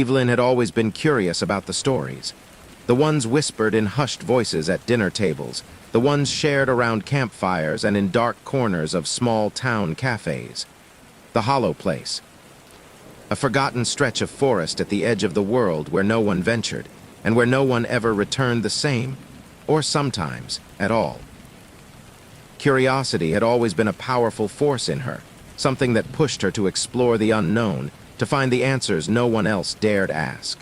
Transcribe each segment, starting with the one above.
Evelyn had always been curious about the stories. The ones whispered in hushed voices at dinner tables, the ones shared around campfires and in dark corners of small town cafes. The hollow place. A forgotten stretch of forest at the edge of the world where no one ventured, and where no one ever returned the same, or sometimes at all. Curiosity had always been a powerful force in her, something that pushed her to explore the unknown, to find the answers no one else dared ask.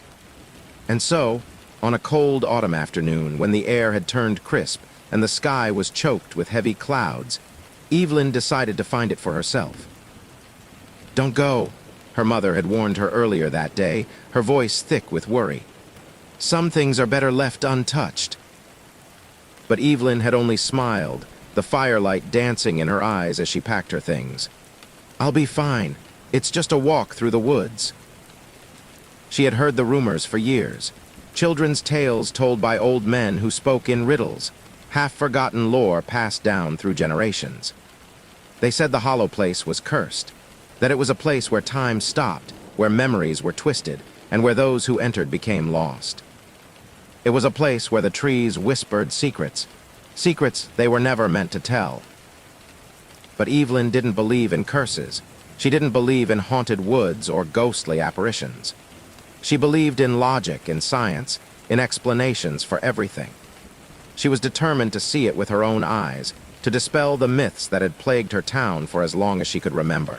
And so, on a cold autumn afternoon when the air had turned crisp and the sky was choked with heavy clouds, Evelyn decided to find it for herself. "Don't go," her mother had warned her earlier that day, her voice thick with worry. "Some things are better left untouched." But Evelyn had only smiled, the firelight dancing in her eyes as she packed her things. "I'll be fine. It's just a walk through the woods." She had heard the rumors for years, children's tales told by old men who spoke in riddles, half-forgotten lore passed down through generations. They said the hollow place was cursed, that it was a place where time stopped, where memories were twisted, and where those who entered became lost. It was a place where the trees whispered secrets, secrets they were never meant to tell. But Evelyn didn't believe in curses. She didn't believe in haunted woods or ghostly apparitions. She believed in logic and science, in explanations for everything. She was determined to see it with her own eyes, to dispel the myths that had plagued her town for as long as she could remember.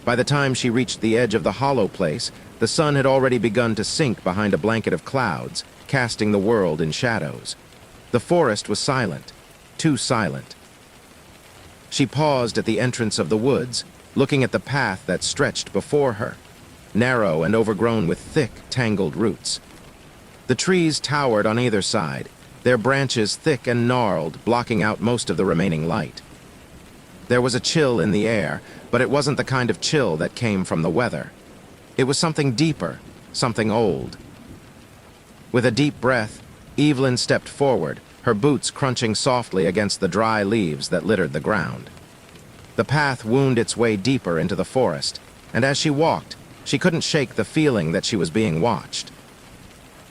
By the time she reached the edge of the hollow place, the sun had already begun to sink behind a blanket of clouds, casting the world in shadows. The forest was silent, too silent. She paused at the entrance of the woods, looking at the path that stretched before her, narrow and overgrown with thick, tangled roots. The trees towered on either side, their branches thick and gnarled, blocking out most of the remaining light. There was a chill in the air, but it wasn't the kind of chill that came from the weather. It was something deeper, something old. With a deep breath, Evelyn stepped forward, her boots crunching softly against the dry leaves that littered the ground. The path wound its way deeper into the forest, and as she walked, she couldn't shake the feeling that she was being watched.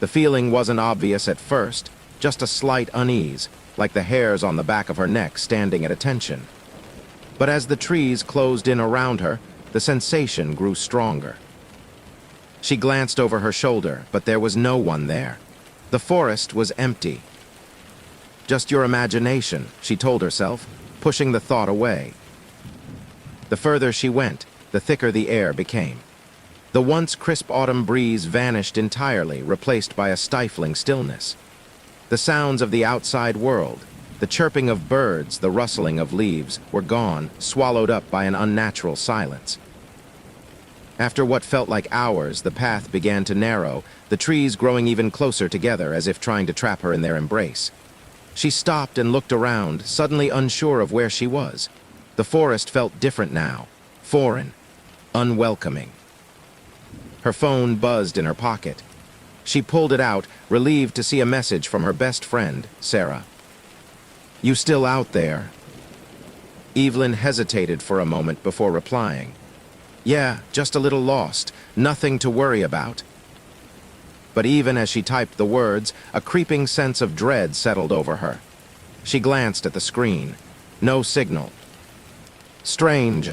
The feeling wasn't obvious at first, just a slight unease, like the hairs on the back of her neck standing at attention. But as the trees closed in around her, the sensation grew stronger. She glanced over her shoulder, but there was no one there. The forest was empty. "Just your imagination," she told herself, pushing the thought away. The further she went, the thicker the air became. The once crisp autumn breeze vanished entirely, replaced by a stifling stillness. The sounds of the outside world, the chirping of birds, the rustling of leaves, were gone, swallowed up by an unnatural silence. After what felt like hours, the path began to narrow, the trees growing even closer together as if trying to trap her in their embrace. She stopped and looked around, suddenly unsure of where she was. The forest felt different now, foreign, unwelcoming. Her phone buzzed in her pocket. She pulled it out, relieved to see a message from her best friend, Sarah. "You still out there?" Evelyn hesitated for a moment before replying. "Yeah, just a little lost. Nothing to worry about." But even as she typed the words, a creeping sense of dread settled over her. She glanced at the screen. No signal. Strange.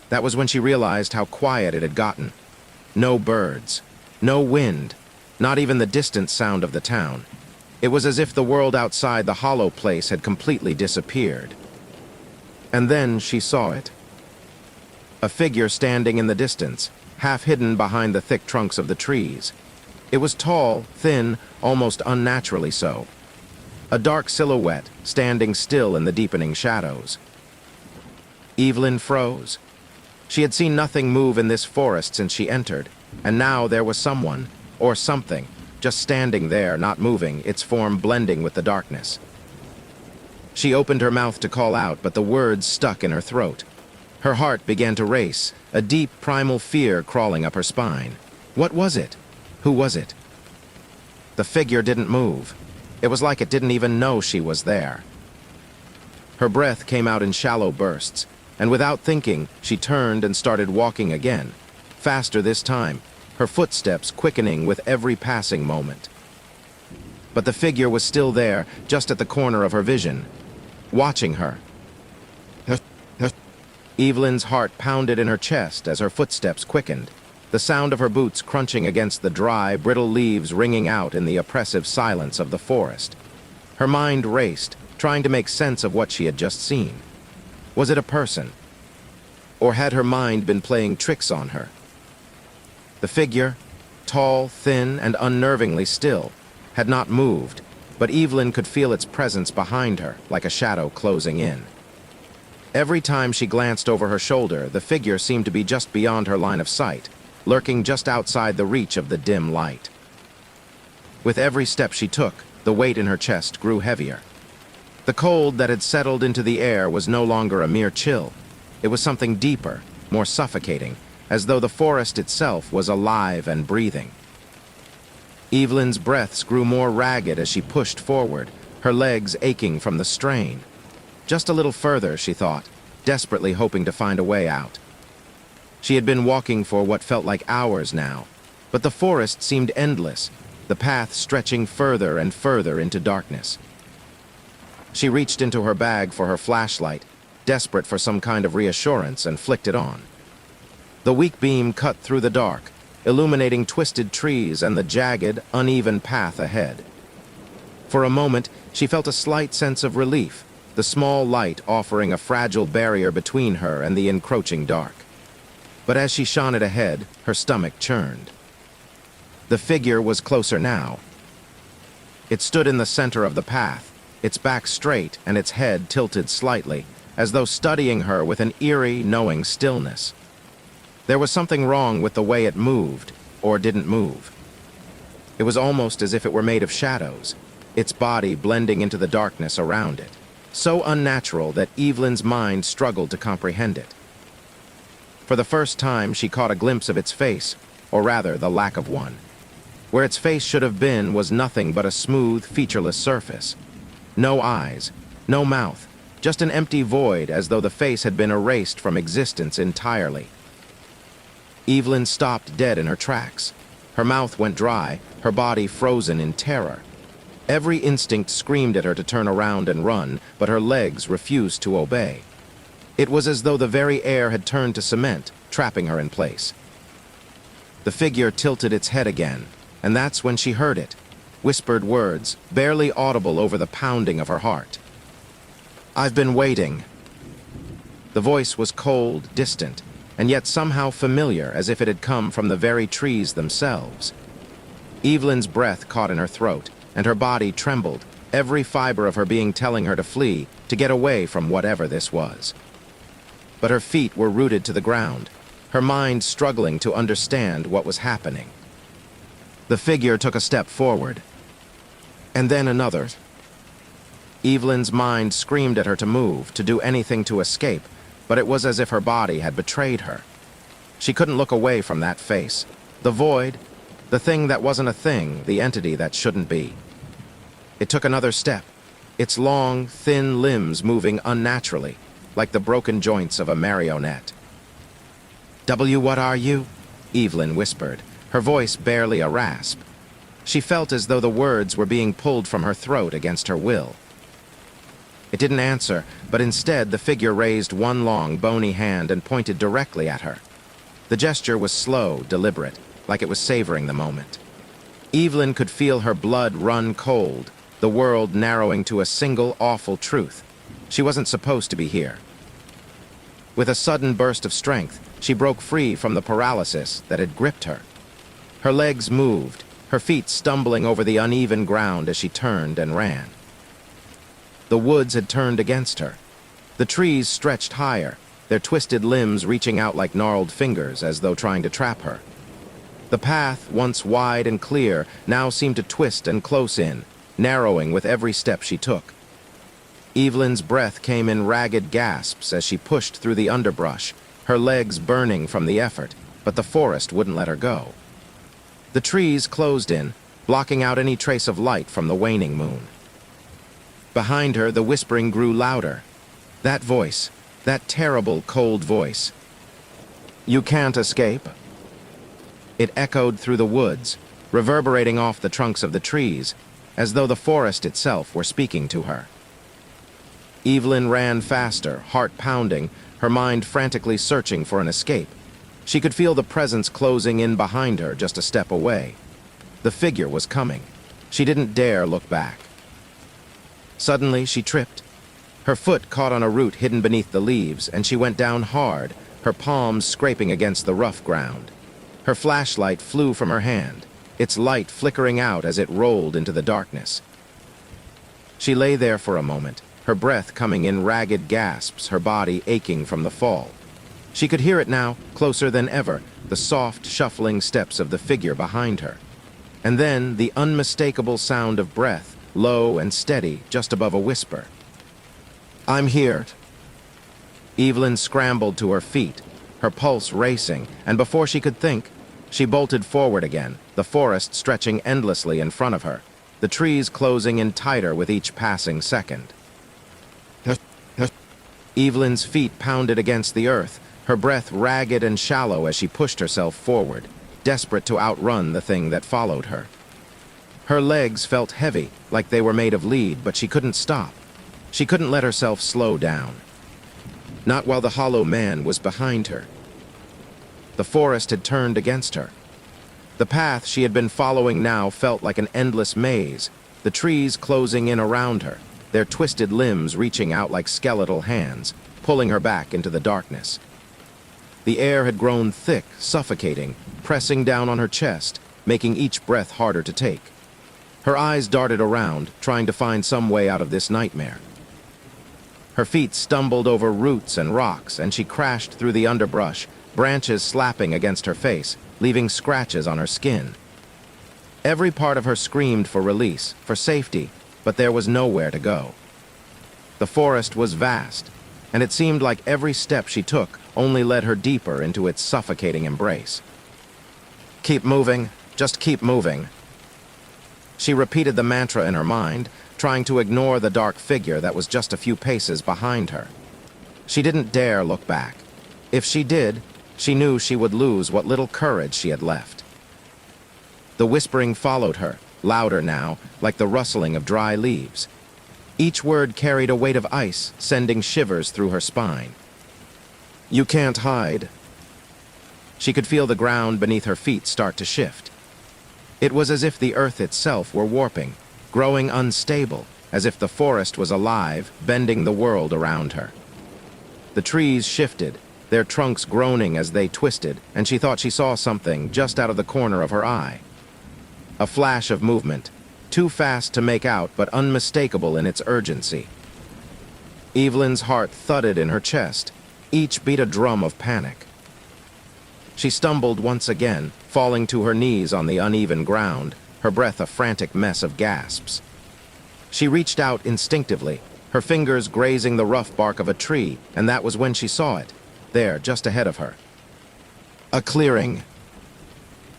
That was when she realized how quiet it had gotten. No birds. No wind. Not even the distant sound of the town. It was as if the world outside the hollow place had completely disappeared. And then she saw it. A figure standing in the distance, half hidden behind the thick trunks of the trees. It was tall, thin, almost unnaturally so. A dark silhouette, standing still in the deepening shadows. Evelyn froze. She had seen nothing move in this forest since she entered, and now there was someone, or something, just standing there, not moving, its form blending with the darkness. She opened her mouth to call out, but the words stuck in her throat. Her heart began to race, a deep, primal fear crawling up her spine. What was it? Who was it? The figure didn't move. It was like it didn't even know she was there. Her breath came out in shallow bursts, and without thinking, she turned and started walking again. faster this time, her footsteps quickening with every passing moment. But the figure was still there, just at the corner of her vision, watching her. Evelyn's heart pounded in her chest as her footsteps quickened, the sound of her boots crunching against the dry, brittle leaves ringing out in the oppressive silence of the forest. Her mind raced, trying to make sense of what she had just seen. Was it a person? Or had her mind been playing tricks on her? The figure, tall, thin, and unnervingly still, had not moved, but Evelyn could feel its presence behind her, like a shadow closing in. Every time she glanced over her shoulder, the figure seemed to be just beyond her line of sight, lurking just outside the reach of the dim light. With every step she took, the weight in her chest grew heavier. The cold that had settled into the air was no longer a mere chill. It was something deeper, more suffocating, as though the forest itself was alive and breathing. Evelyn's breaths grew more ragged as she pushed forward, her legs aching from the strain. Just a little further, she thought, desperately hoping to find a way out. She had been walking for what felt like hours now, but the forest seemed endless, the path stretching further and further into darkness. She reached into her bag for her flashlight, desperate for some kind of reassurance, and flicked it on. The weak beam cut through the dark, illuminating twisted trees and the jagged, uneven path ahead. For a moment, she felt a slight sense of relief, the small light offering a fragile barrier between her and the encroaching dark. But as she shone it ahead, her stomach churned. The figure was closer now. It stood in the center of the path, its back straight and its head tilted slightly, as though studying her with an eerie, knowing stillness. There was something wrong with the way it moved, or didn't move. It was almost as if it were made of shadows, its body blending into the darkness around it, so unnatural that Evelyn's mind struggled to comprehend it. For the first time, she caught a glimpse of its face, or rather, the lack of one. Where its face should have been was nothing but a smooth, featureless surface. No eyes, no mouth, just an empty void as though the face had been erased from existence entirely. Evelyn stopped dead in her tracks. Her mouth went dry, her body frozen in terror. Every instinct screamed at her to turn around and run, but her legs refused to obey. It was as though the very air had turned to cement, trapping her in place. The figure tilted its head again, and that's when she heard it. Whispered words, barely audible over the pounding of her heart. "I've been waiting." The voice was cold, distant, and yet somehow familiar, as if it had come from the very trees themselves. Evelyn's breath caught in her throat, and her body trembled, every fiber of her being telling her to flee, to get away from whatever this was. But her feet were rooted to the ground, her mind struggling to understand what was happening. The figure took a step forward, and then another. Evelyn's mind screamed at her to move, to do anything to escape, but it was as if her body had betrayed her. She couldn't look away from that face, the void, the thing that wasn't a thing, the entity that shouldn't be. It took another step, its long, thin limbs moving unnaturally, like the broken joints of a marionette. What are you?" Evelyn whispered, her voice barely a rasp. She felt as though the words were being pulled from her throat against her will. It didn't answer, but instead the figure raised one long, bony hand and pointed directly at her. The gesture was slow, deliberate, like it was savoring the moment. Evelyn could feel her blood run cold, the world narrowing to a single awful truth. She wasn't supposed to be here. With a sudden burst of strength, she broke free from the paralysis that had gripped her. Her legs moved, her feet stumbling over the uneven ground as she turned and ran. The woods had turned against her. The trees stretched higher, their twisted limbs reaching out like gnarled fingers as though trying to trap her. The path, once wide and clear, now seemed to twist and close in, narrowing with every step she took. Evelyn's breath came in ragged gasps as she pushed through the underbrush, her legs burning from the effort, but the forest wouldn't let her go. The trees closed in, blocking out any trace of light from the waning moon. Behind her, the whispering grew louder. That voice, that terrible, cold voice. "You can't escape. It echoed through the woods, reverberating off the trunks of the trees, as though the forest itself were speaking to her. Evelyn ran faster, heart pounding, her mind frantically searching for an escape. She could feel the presence closing in behind her just a step away. The figure was coming. She didn't dare look back. Suddenly, she tripped. Her foot caught on a root hidden beneath the leaves, and she went down hard, her palms scraping against the rough ground. Her flashlight flew from her hand, its light flickering out as it rolled into the darkness. She lay there for a moment, her breath coming in ragged gasps, her body aching from the fall. She could hear it now, closer than ever, the soft, shuffling steps of the figure behind her. And then the unmistakable sound of breath, low and steady, just above a whisper. "I'm here." Evelyn scrambled to her feet, her pulse racing, and before she could think, she bolted forward again, the forest stretching endlessly in front of her, the trees closing in tighter with each passing second. Evelyn's feet pounded against the earth, her breath ragged and shallow as she pushed herself forward, desperate to outrun the thing that followed her. Her legs felt heavy, like they were made of lead, but she couldn't stop. She couldn't let herself slow down. Not while the hollow man was behind her. The forest had turned against her. The path she had been following now felt like an endless maze, the trees closing in around her, their twisted limbs reaching out like skeletal hands, pulling her back into the darkness. The air had grown thick, suffocating, pressing down on her chest, making each breath harder to take. Her eyes darted around, trying to find some way out of this nightmare. Her feet stumbled over roots and rocks, and she crashed through the underbrush, branches slapping against her face, leaving scratches on her skin. Every part of her screamed for release, for safety, but there was nowhere to go. The forest was vast, and it seemed like every step she took only led her deeper into its suffocating embrace. "Keep moving, just keep moving." She repeated the mantra in her mind, trying to ignore the dark figure that was just a few paces behind her. She didn't dare look back. If she did, she knew she would lose what little courage she had left. The whispering followed her, louder now, like the rustling of dry leaves. Each word carried a weight of ice, sending shivers through her spine. "You can't hide." She could feel the ground beneath her feet start to shift. It was as if the earth itself were warping, growing unstable, as if the forest was alive, bending the world around her. The trees shifted, their trunks groaning as they twisted, and she thought she saw something just out of the corner of her eye. A flash of movement, too fast to make out but unmistakable in its urgency. Evelyn's heart thudded in her chest, each beat a drum of panic. She stumbled once again, falling to her knees on the uneven ground, her breath a frantic mess of gasps. She reached out instinctively, her fingers grazing the rough bark of a tree, and that was when she saw it, there, just ahead of her. A clearing.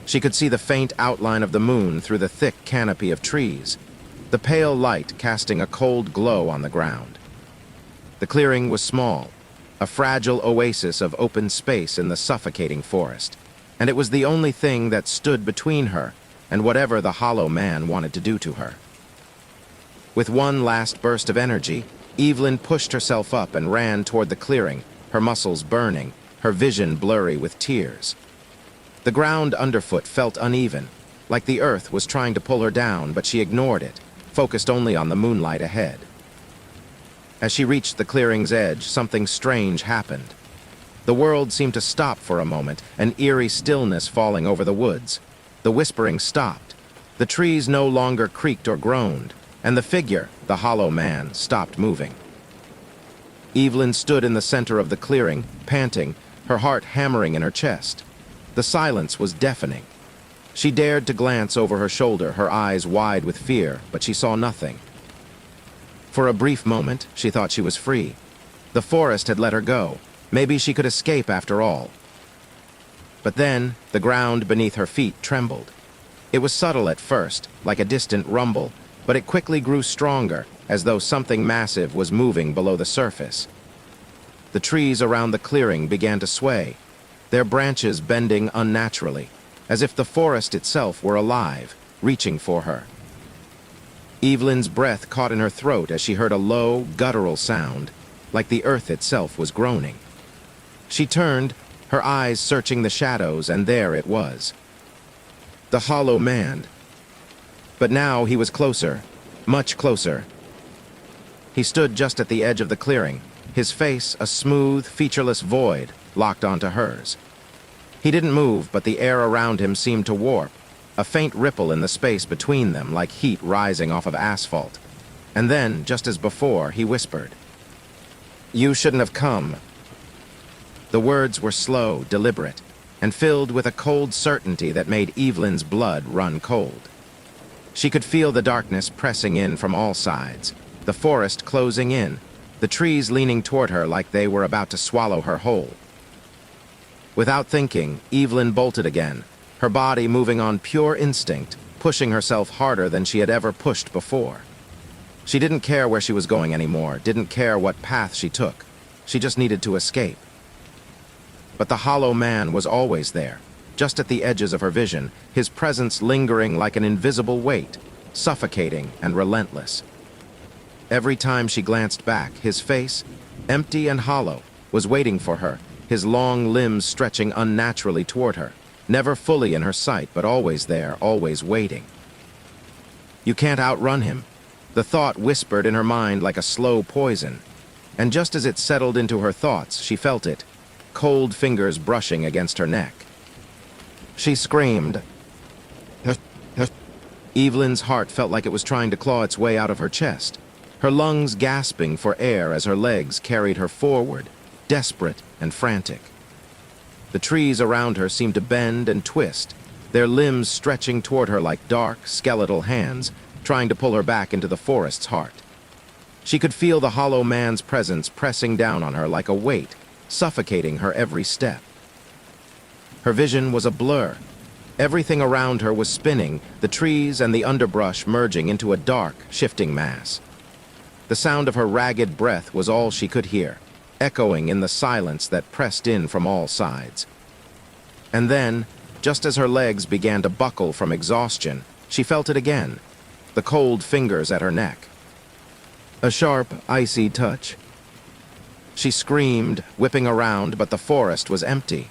She could see the faint outline of the moon through the thick canopy of trees, the pale light casting a cold glow on the ground. The clearing was small, a fragile oasis of open space in the suffocating forest, and it was the only thing that stood between her and whatever the hollow man wanted to do to her. With one last burst of energy, Evelyn pushed herself up and ran toward the clearing, her muscles burning, her vision blurry with tears. The ground underfoot felt uneven, like the earth was trying to pull her down, but she ignored it, focused only on the moonlight ahead. As she reached the clearing's edge, something strange happened. The world seemed to stop for a moment, an eerie stillness falling over the woods. The whispering stopped. The trees no longer creaked or groaned, and the figure, the hollow man, stopped moving. Evelyn stood in the center of the clearing, panting, her heart hammering in her chest. The silence was deafening. She dared to glance over her shoulder, her eyes wide with fear, but she saw nothing. For a brief moment, she thought she was free. The forest had let her go. Maybe she could escape after all. But then, the ground beneath her feet trembled. It was subtle at first, like a distant rumble, but it quickly grew stronger, as though something massive was moving below the surface. The trees around the clearing began to sway, their branches bending unnaturally. as if the forest itself were alive, reaching for her. Evelyn's breath caught in her throat as she heard a low, guttural sound, like the earth itself was groaning. She turned, her eyes searching the shadows, and there it was. The hollow man. But now he was closer, much closer. He stood just at the edge of the clearing, his face a smooth, featureless void locked onto hers. He didn't move, but the air around him seemed to warp, a faint ripple in the space between them like heat rising off of asphalt. And then, just as before, he whispered, "You shouldn't have come." The words were slow, deliberate, and filled with a cold certainty that made Evelyn's blood run cold. She could feel the darkness pressing in from all sides, the forest closing in, the trees leaning toward her like they were about to swallow her whole. Without thinking, Evelyn bolted again, her body moving on pure instinct, pushing herself harder than she had ever pushed before. She didn't care where she was going anymore, didn't care what path she took. She just needed to escape. But the hollow man was always there, just at the edges of her vision, his presence lingering like an invisible weight, suffocating and relentless. Every time she glanced back, his face, empty and hollow, was waiting for her, his long limbs stretching unnaturally toward her, never fully in her sight, but always there, always waiting. You can't outrun him. The thought whispered in her mind like a slow poison, and just as it settled into her thoughts, she felt it, cold fingers brushing against her neck. She screamed. Evelyn's heart felt like it was trying to claw its way out of her chest, her lungs gasping for air as her legs carried her forward, desperate and frantic. The trees around her seemed to bend and twist, their limbs stretching toward her like dark, skeletal hands, trying to pull her back into the forest's heart. She could feel the hollow man's presence pressing down on her like a weight, suffocating her every step. Her vision was a blur. Everything around her was spinning, the trees and the underbrush merging into a dark, shifting mass. The sound of her ragged breath was all she could hear, echoing in the silence that pressed in from all sides. And then, just as her legs began to buckle from exhaustion, she felt it again, the cold fingers at her neck. A sharp, icy touch. She screamed, whipping around, but the forest was empty.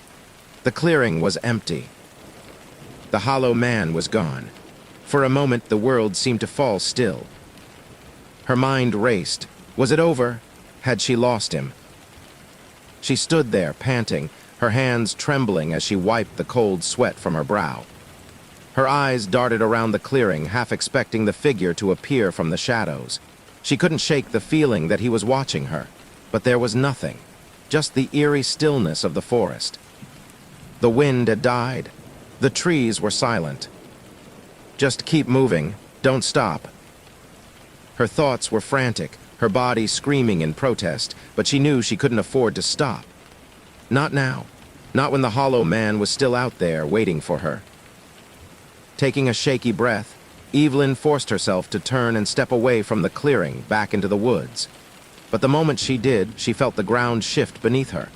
The clearing was empty. The hollow man was gone. For a moment, the world seemed to fall still. Her mind raced. Was it over? Had she lost him? She stood there, panting, her hands trembling as she wiped the cold sweat from her brow. Her eyes darted around the clearing, half expecting the figure to appear from the shadows. She couldn't shake the feeling that he was watching her, but there was nothing, just the eerie stillness of the forest. The wind had died. The trees were silent. Just keep moving. Don't stop. Her thoughts were frantic, her body screaming in protest, but she knew she couldn't afford to stop. Not now. Not when the hollow man was still out there waiting for her. Taking a shaky breath, Evelyn forced herself to turn and step away from the clearing back into the woods. But the moment she did, she felt the ground shift beneath her.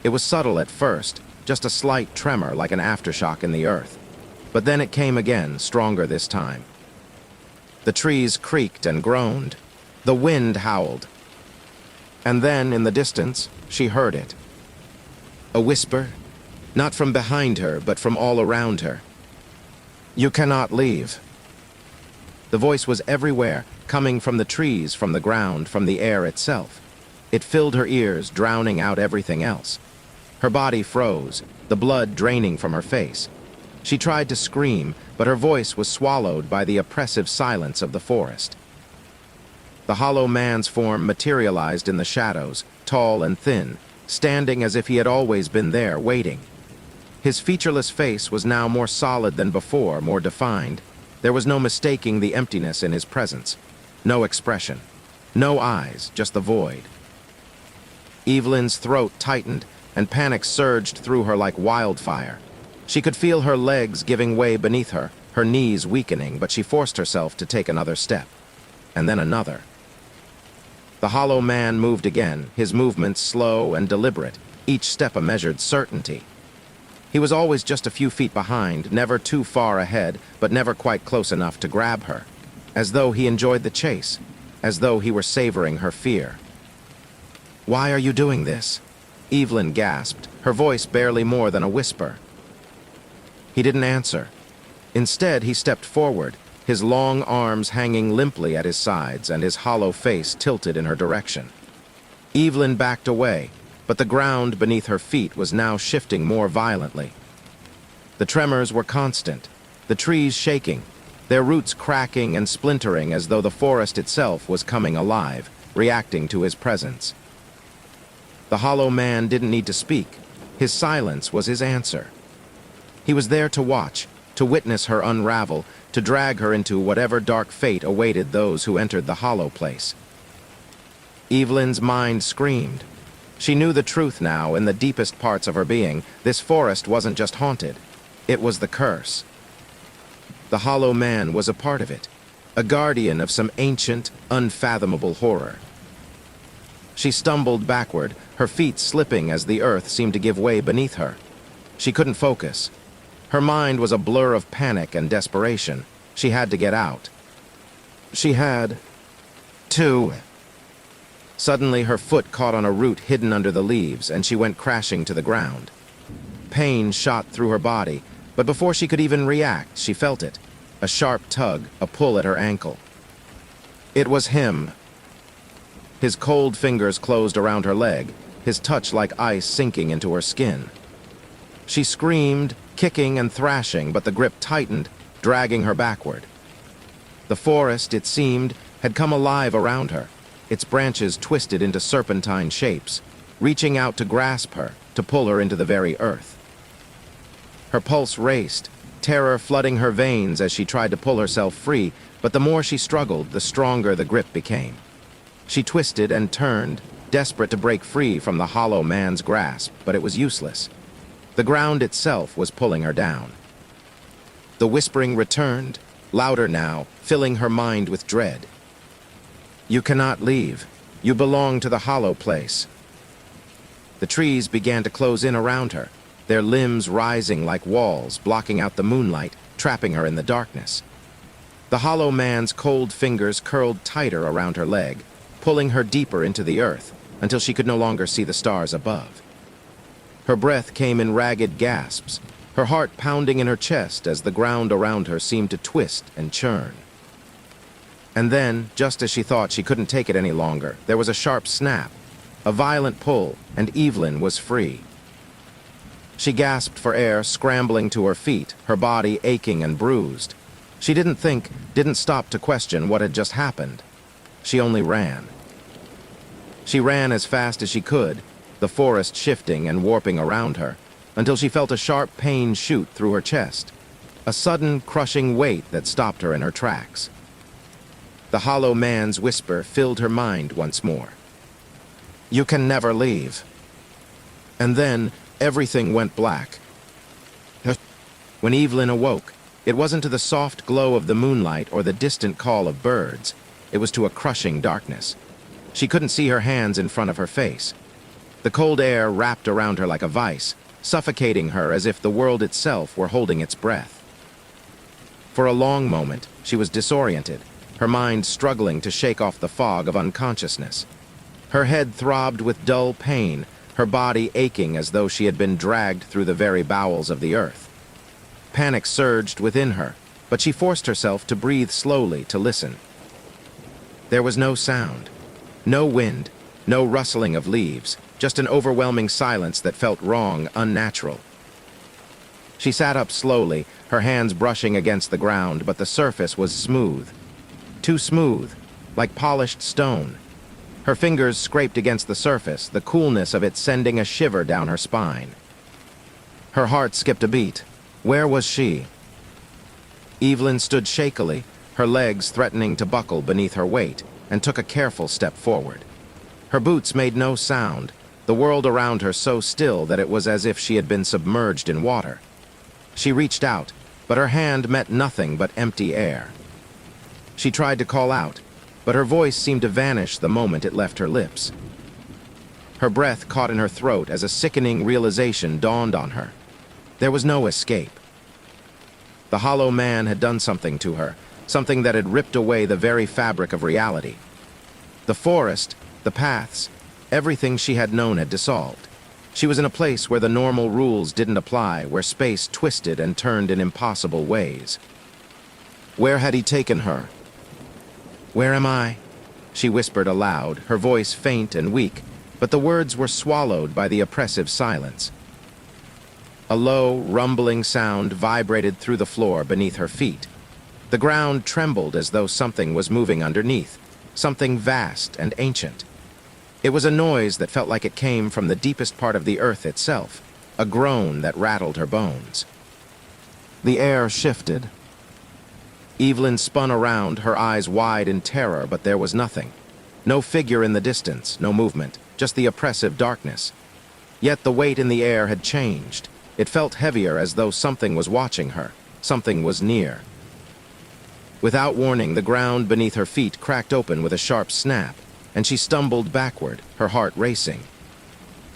It was subtle at first, just a slight tremor like an aftershock in the earth. But then it came again, stronger this time. The trees creaked and groaned. The wind howled. And then, in the distance, she heard it. A whisper, not from behind her, but from all around her. "You cannot leave." The voice was everywhere, coming from the trees, from the ground, from the air itself. It filled her ears, drowning out everything else. Her body froze, the blood draining from her face. She tried to scream, but her voice was swallowed by the oppressive silence of the forest. The hollow man's form materialized in the shadows, tall and thin, standing as if he had always been there, waiting. His featureless face was now more solid than before, more defined. There was no mistaking the emptiness in his presence. No expression. No eyes, just the void. Evelyn's throat tightened, and panic surged through her like wildfire. She could feel her legs giving way beneath her, her knees weakening, but she forced herself to take another step. And then another. The hollow man moved again, his movements slow and deliberate, each step a measured certainty. He was always just a few feet behind, never too far ahead, but never quite close enough to grab her. As though he enjoyed the chase, as though he were savoring her fear. "Why are you doing this?" Evelyn gasped, her voice barely more than a whisper. He didn't answer. Instead, he stepped forward, his long arms hanging limply at his sides and his hollow face tilted in her direction. Evelyn backed away, but the ground beneath her feet was now shifting more violently. The tremors were constant, the trees shaking, their roots cracking and splintering as though the forest itself was coming alive, reacting to his presence. The hollow man didn't need to speak. His silence was his answer. He was there to watch, to witness her unravel, to drag her into whatever dark fate awaited those who entered the hollow place. Evelyn's mind screamed. She knew the truth now in the deepest parts of her being. This forest wasn't just haunted. It was the curse. The hollow man was a part of it, a guardian of some ancient, unfathomable horror. She stumbled backward, her feet slipping as the earth seemed to give way beneath her. She couldn't focus. Her mind was a blur of panic and desperation. She had to get out. She had to. Suddenly, her foot caught on a root hidden under the leaves, and she went crashing to the ground. Pain shot through her body, but before she could even react, she felt it. A sharp tug, a pull at her ankle. It was him. His cold fingers closed around her leg, his touch like ice sinking into her skin. She screamed, kicking and thrashing, but the grip tightened, dragging her backward. The forest, it seemed, had come alive around her, its branches twisted into serpentine shapes, reaching out to grasp her, to pull her into the very earth. Her pulse raced, terror flooding her veins as she tried to pull herself free, but the more she struggled, the stronger the grip became. She twisted and turned, desperate to break free from the hollow man's grasp, but it was useless. The ground itself was pulling her down. The whispering returned, louder now, filling her mind with dread. "You cannot leave. You belong to the hollow place." The trees began to close in around her, their limbs rising like walls, blocking out the moonlight, trapping her in the darkness. The hollow man's cold fingers curled tighter around her leg, pulling her deeper into the earth, until she could no longer see the stars above. Her breath came in ragged gasps, her heart pounding in her chest as the ground around her seemed to twist and churn. And then, just as she thought she couldn't take it any longer, there was a sharp snap, a violent pull, and Evelyn was free. She gasped for air, scrambling to her feet, her body aching and bruised. She didn't think, didn't stop to question what had just happened. She only ran. She ran as fast as she could, the forest shifting and warping around her, until she felt a sharp pain shoot through her chest, a sudden, crushing weight that stopped her in her tracks. The hollow man's whisper filled her mind once more. "You can never leave." And then, everything went black. When Evelyn awoke, it wasn't to the soft glow of the moonlight or the distant call of birds. It was to a crushing darkness. She couldn't see her hands in front of her face. The cold air wrapped around her like a vice, suffocating her as if the world itself were holding its breath. For a long moment, she was disoriented, her mind struggling to shake off the fog of unconsciousness. Her head throbbed with dull pain, her body aching as though she had been dragged through the very bowels of the earth. Panic surged within her, but she forced herself to breathe slowly, to listen. There was no sound, no wind, no rustling of leaves, just an overwhelming silence that felt wrong, unnatural. She sat up slowly, her hands brushing against the ground, but the surface was smooth. Too smooth, like polished stone. Her fingers scraped against the surface, the coolness of it sending a shiver down her spine. Her heart skipped a beat. Where was she? Evelyn stood shakily, her legs threatening to buckle beneath her weight, and took a careful step forward. Her boots made no sound, the world around her so still that it was as if she had been submerged in water. She reached out, but her hand met nothing but empty air. She tried to call out, but her voice seemed to vanish the moment it left her lips. Her breath caught in her throat as a sickening realization dawned on her. There was no escape. The hollow man had done something to her, something that had ripped away the very fabric of reality. The forest, the paths, everything she had known had dissolved. She was in a place where the normal rules didn't apply, where space twisted and turned in impossible ways. Where had he taken her? "Where am I?" she whispered aloud, her voice faint and weak, but the words were swallowed by the oppressive silence. A low, rumbling sound vibrated through the floor beneath her feet. The ground trembled as though something was moving underneath, something vast and ancient. It was a noise that felt like it came from the deepest part of the earth itself, a groan that rattled her bones. The air shifted. Evelyn spun around, her eyes wide in terror, but there was nothing. No figure in the distance, no movement, just the oppressive darkness. Yet the weight in the air had changed. It felt heavier, as though something was watching her. Something was near. Without warning, the ground beneath her feet cracked open with a sharp snap, and she stumbled backward, her heart racing.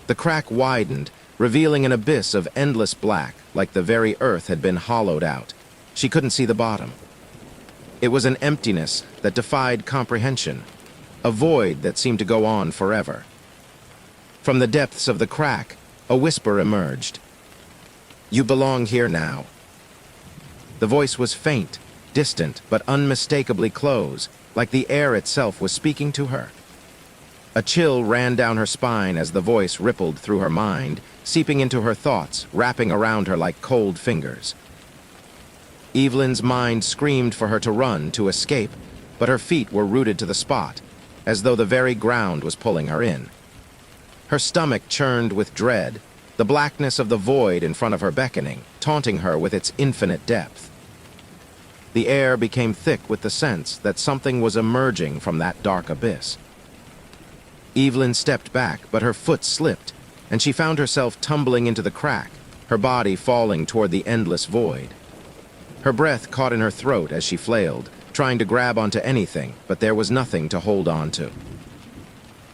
The crack widened, revealing an abyss of endless black, like the very earth had been hollowed out. She couldn't see the bottom. It was an emptiness that defied comprehension, a void that seemed to go on forever. From the depths of the crack, a whisper emerged. "You belong here now." The voice was faint, distant, but unmistakably close, like the air itself was speaking to her. A chill ran down her spine as the voice rippled through her mind, seeping into her thoughts, wrapping around her like cold fingers. Evelyn's mind screamed for her to run, to escape, but her feet were rooted to the spot, as though the very ground was pulling her in. Her stomach churned with dread, the blackness of the void in front of her beckoning, taunting her with its infinite depth. The air became thick with the sense that something was emerging from that dark abyss. Evelyn stepped back, but her foot slipped, and she found herself tumbling into the crack, her body falling toward the endless void. Her breath caught in her throat as she flailed, trying to grab onto anything, but there was nothing to hold on to.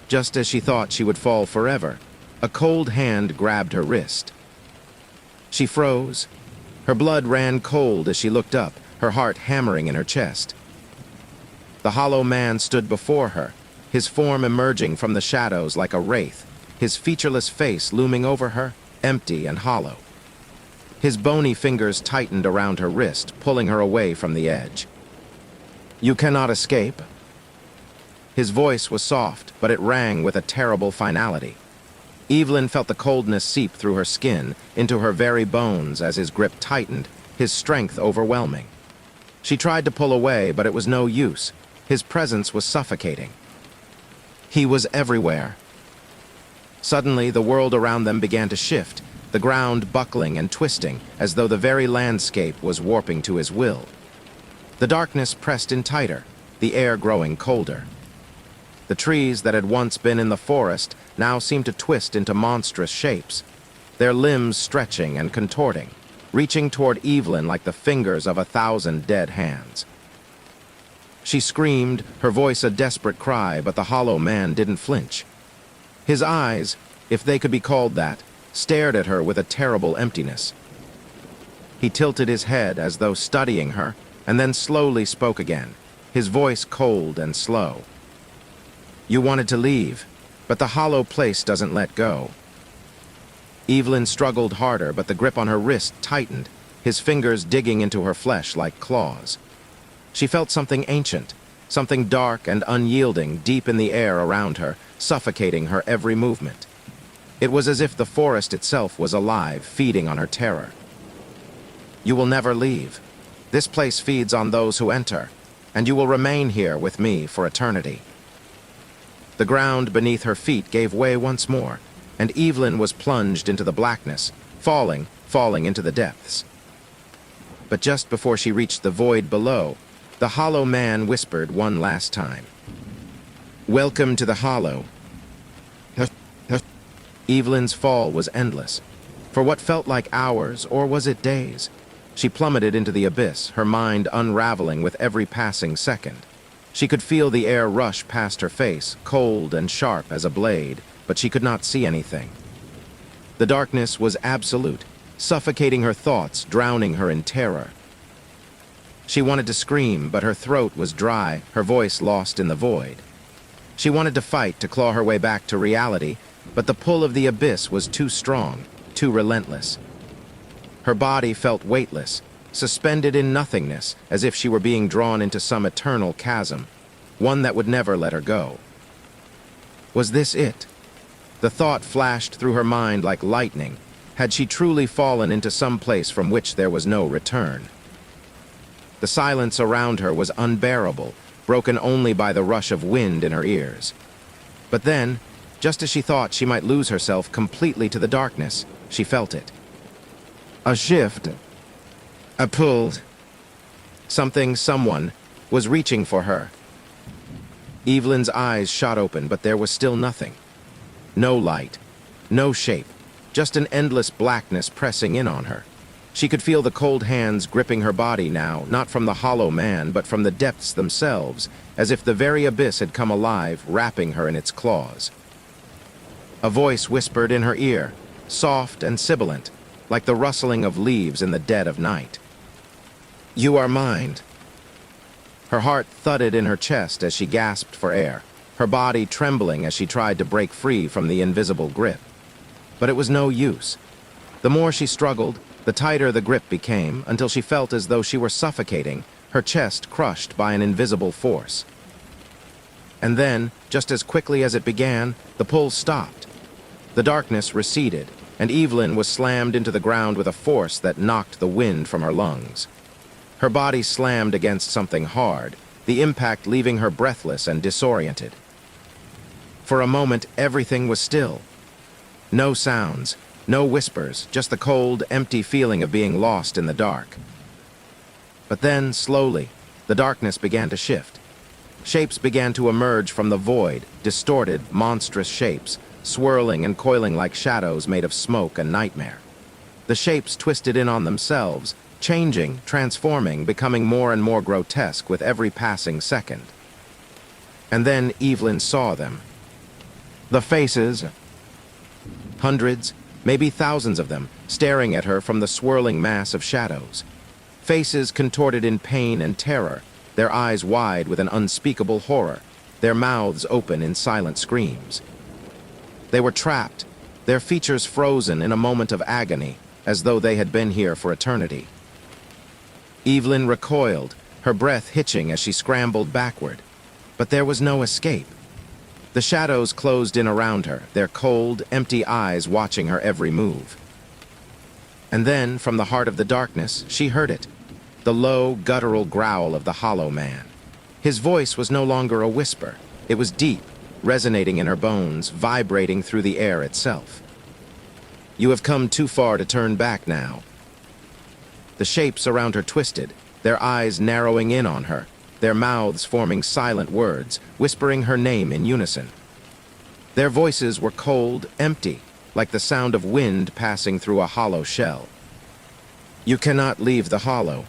Just as she thought she would fall forever, a cold hand grabbed her wrist. She froze. Her blood ran cold as she looked up, her heart hammering in her chest. The hollow man stood before her, his form emerging from the shadows like a wraith, his featureless face looming over her, empty and hollow. His bony fingers tightened around her wrist, pulling her away from the edge. "You cannot escape." His voice was soft, but it rang with a terrible finality. Evelyn felt the coldness seep through her skin, into her very bones as his grip tightened, his strength overwhelming. She tried to pull away, but it was no use. His presence was suffocating. He was everywhere. Suddenly, the world around them began to shift, the ground buckling and twisting, as though the very landscape was warping to his will. The darkness pressed in tighter, the air growing colder. The trees that had once been in the forest now seemed to twist into monstrous shapes, their limbs stretching and contorting, reaching toward Evelyn like the fingers of 1,000 dead hands. She screamed, her voice a desperate cry, but the hollow man didn't flinch. His eyes, if they could be called that, stared at her with a terrible emptiness. He tilted his head as though studying her, and then slowly spoke again, his voice cold and slow. "You wanted to leave, but the hollow place doesn't let go." Evelyn struggled harder, but the grip on her wrist tightened, his fingers digging into her flesh like claws. She felt something ancient, something dark and unyielding deep in the air around her, suffocating her every movement. It was as if the forest itself was alive, feeding on her terror. "You will never leave. This place feeds on those who enter, and you will remain here with me for eternity." The ground beneath her feet gave way once more, and Evelyn was plunged into the blackness, falling into the depths. But just before she reached the void below, the hollow man whispered one last time. "Welcome to the hollow." Evelyn's fall was endless. For what felt like hours, or was it days? She plummeted into the abyss, her mind unraveling with every passing second. She could feel the air rush past her face, cold and sharp as a blade, but she could not see anything. The darkness was absolute, suffocating her thoughts, drowning her in terror. She wanted to scream, but her throat was dry, her voice lost in the void. She wanted to fight, to claw her way back to reality, but the pull of the abyss was too strong, too relentless. Her body felt weightless, suspended in nothingness, as if she were being drawn into some eternal chasm, one that would never let her go. Was this it? The thought flashed through her mind like lightning. Had she truly fallen into some place from which there was no return? The silence around her was unbearable, broken only by the rush of wind in her ears. But then, just as she thought she might lose herself completely to the darkness, she felt it. A shift. A pull. Someone, was reaching for her. Evelyn's eyes shot open, but there was still nothing. No light, no shape, just an endless blackness pressing in on her. She could feel the cold hands gripping her body now, not from the hollow man, but from the depths themselves, as if the very abyss had come alive, wrapping her in its claws. A voice whispered in her ear, soft and sibilant, like the rustling of leaves in the dead of night. "You are mine." Her heart thudded in her chest as she gasped for air, her body trembling as she tried to break free from the invisible grip. But it was no use. The more she struggled, the tighter the grip became, until she felt as though she were suffocating, her chest crushed by an invisible force. And then, just as quickly as it began, the pull stopped. The darkness receded, and Evelyn was slammed into the ground with a force that knocked the wind from her lungs. Her body slammed against something hard, the impact leaving her breathless and disoriented. For a moment, everything was still. No sounds, no whispers, just the cold, empty feeling of being lost in the dark. But then, slowly, the darkness began to shift. Shapes began to emerge from the void, distorted, monstrous shapes, swirling and coiling like shadows made of smoke and nightmare. The shapes twisted in on themselves, changing, transforming, becoming more and more grotesque with every passing second. And then Evelyn saw them. The faces, hundreds, maybe thousands of them, staring at her from the swirling mass of shadows. Faces contorted in pain and terror, their eyes wide with an unspeakable horror, their mouths open in silent screams. They were trapped, their features frozen in a moment of agony, as though they had been here for eternity. Evelyn recoiled, her breath hitching as she scrambled backward. But there was no escape. The shadows closed in around her, their cold, empty eyes watching her every move. And then, from the heart of the darkness, she heard it, the low, guttural growl of the hollow man. His voice was no longer a whisper. It was deep, resonating in her bones, vibrating through the air itself. "You have come too far to turn back now." The shapes around her twisted, their eyes narrowing in on her, their mouths forming silent words, whispering her name in unison. Their voices were cold, empty, like the sound of wind passing through a hollow shell. "You cannot leave the hollow."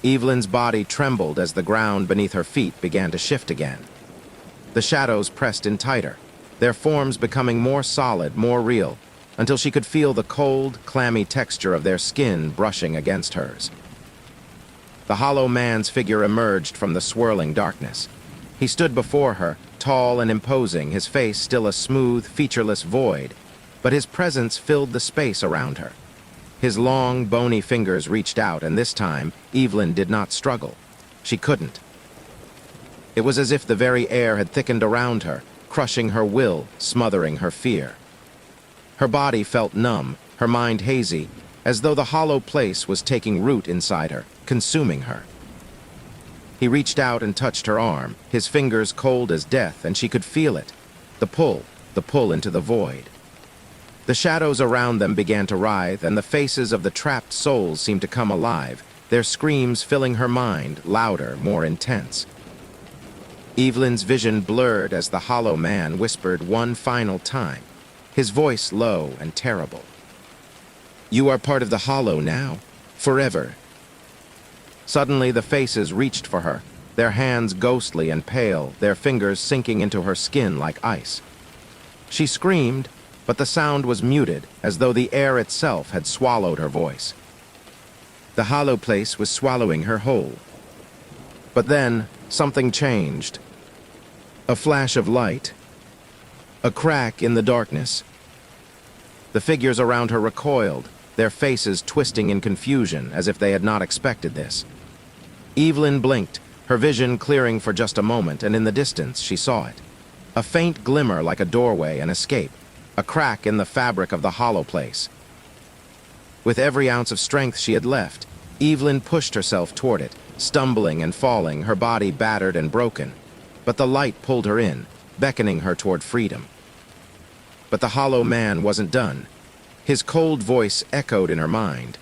Evelyn's body trembled as the ground beneath her feet began to shift again. The shadows pressed in tighter, their forms becoming more solid, more real, until she could feel the cold, clammy texture of their skin brushing against hers. The hollow man's figure emerged from the swirling darkness. He stood before her, tall and imposing, his face still a smooth, featureless void, but his presence filled the space around her. His long, bony fingers reached out, and this time, Evelyn did not struggle. She couldn't. It was as if the very air had thickened around her, crushing her will, smothering her fear. Her body felt numb, her mind hazy, as though the hollow place was taking root inside her, consuming her. He reached out and touched her arm, his fingers cold as death, and she could feel it. The pull into the void. The shadows around them began to writhe, and the faces of the trapped souls seemed to come alive, their screams filling her mind, louder, more intense. Evelyn's vision blurred as the hollow man whispered one final time, his voice low and terrible. "You are part of the hollow now, forever." Suddenly the faces reached for her, their hands ghostly and pale, their fingers sinking into her skin like ice. She screamed, but the sound was muted, as though the air itself had swallowed her voice. The hollow place was swallowing her whole. But then, something changed. A flash of light. A crack in the darkness. The figures around her recoiled, their faces twisting in confusion as if they had not expected this. Evelyn blinked, her vision clearing for just a moment, and in the distance she saw it. A faint glimmer like a doorway, an escape, a crack in the fabric of the hollow place. With every ounce of strength she had left, Evelyn pushed herself toward it, stumbling and falling, her body battered and broken. But the light pulled her in, beckoning her toward freedom. But the hollow man wasn't done. His cold voice echoed in her mind.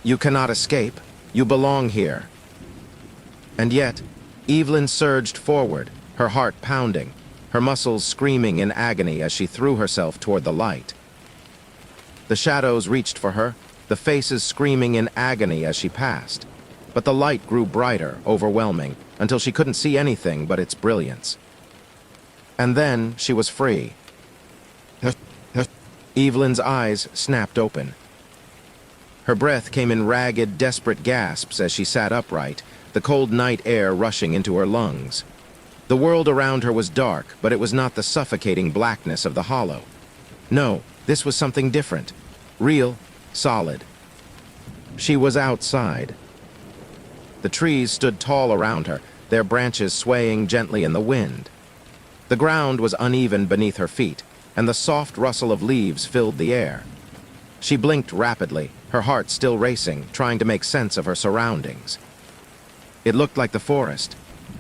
"You cannot escape. You belong here." And yet, Evelyn surged forward, her heart pounding, her muscles screaming in agony as she threw herself toward the light. The shadows reached for her, the faces screaming in agony as she passed. But the light grew brighter, overwhelming, until she couldn't see anything but its brilliance. And then she was free. Evelyn's eyes snapped open. Her breath came in ragged, desperate gasps as she sat upright, the cold night air rushing into her lungs. The world around her was dark, but it was not the suffocating blackness of the hollow. No, this was something different. Real, solid. She was outside. The trees stood tall around her, their branches swaying gently in the wind. The ground was uneven beneath her feet, and the soft rustle of leaves filled the air. She blinked rapidly, her heart still racing, trying to make sense of her surroundings. It looked like the forest.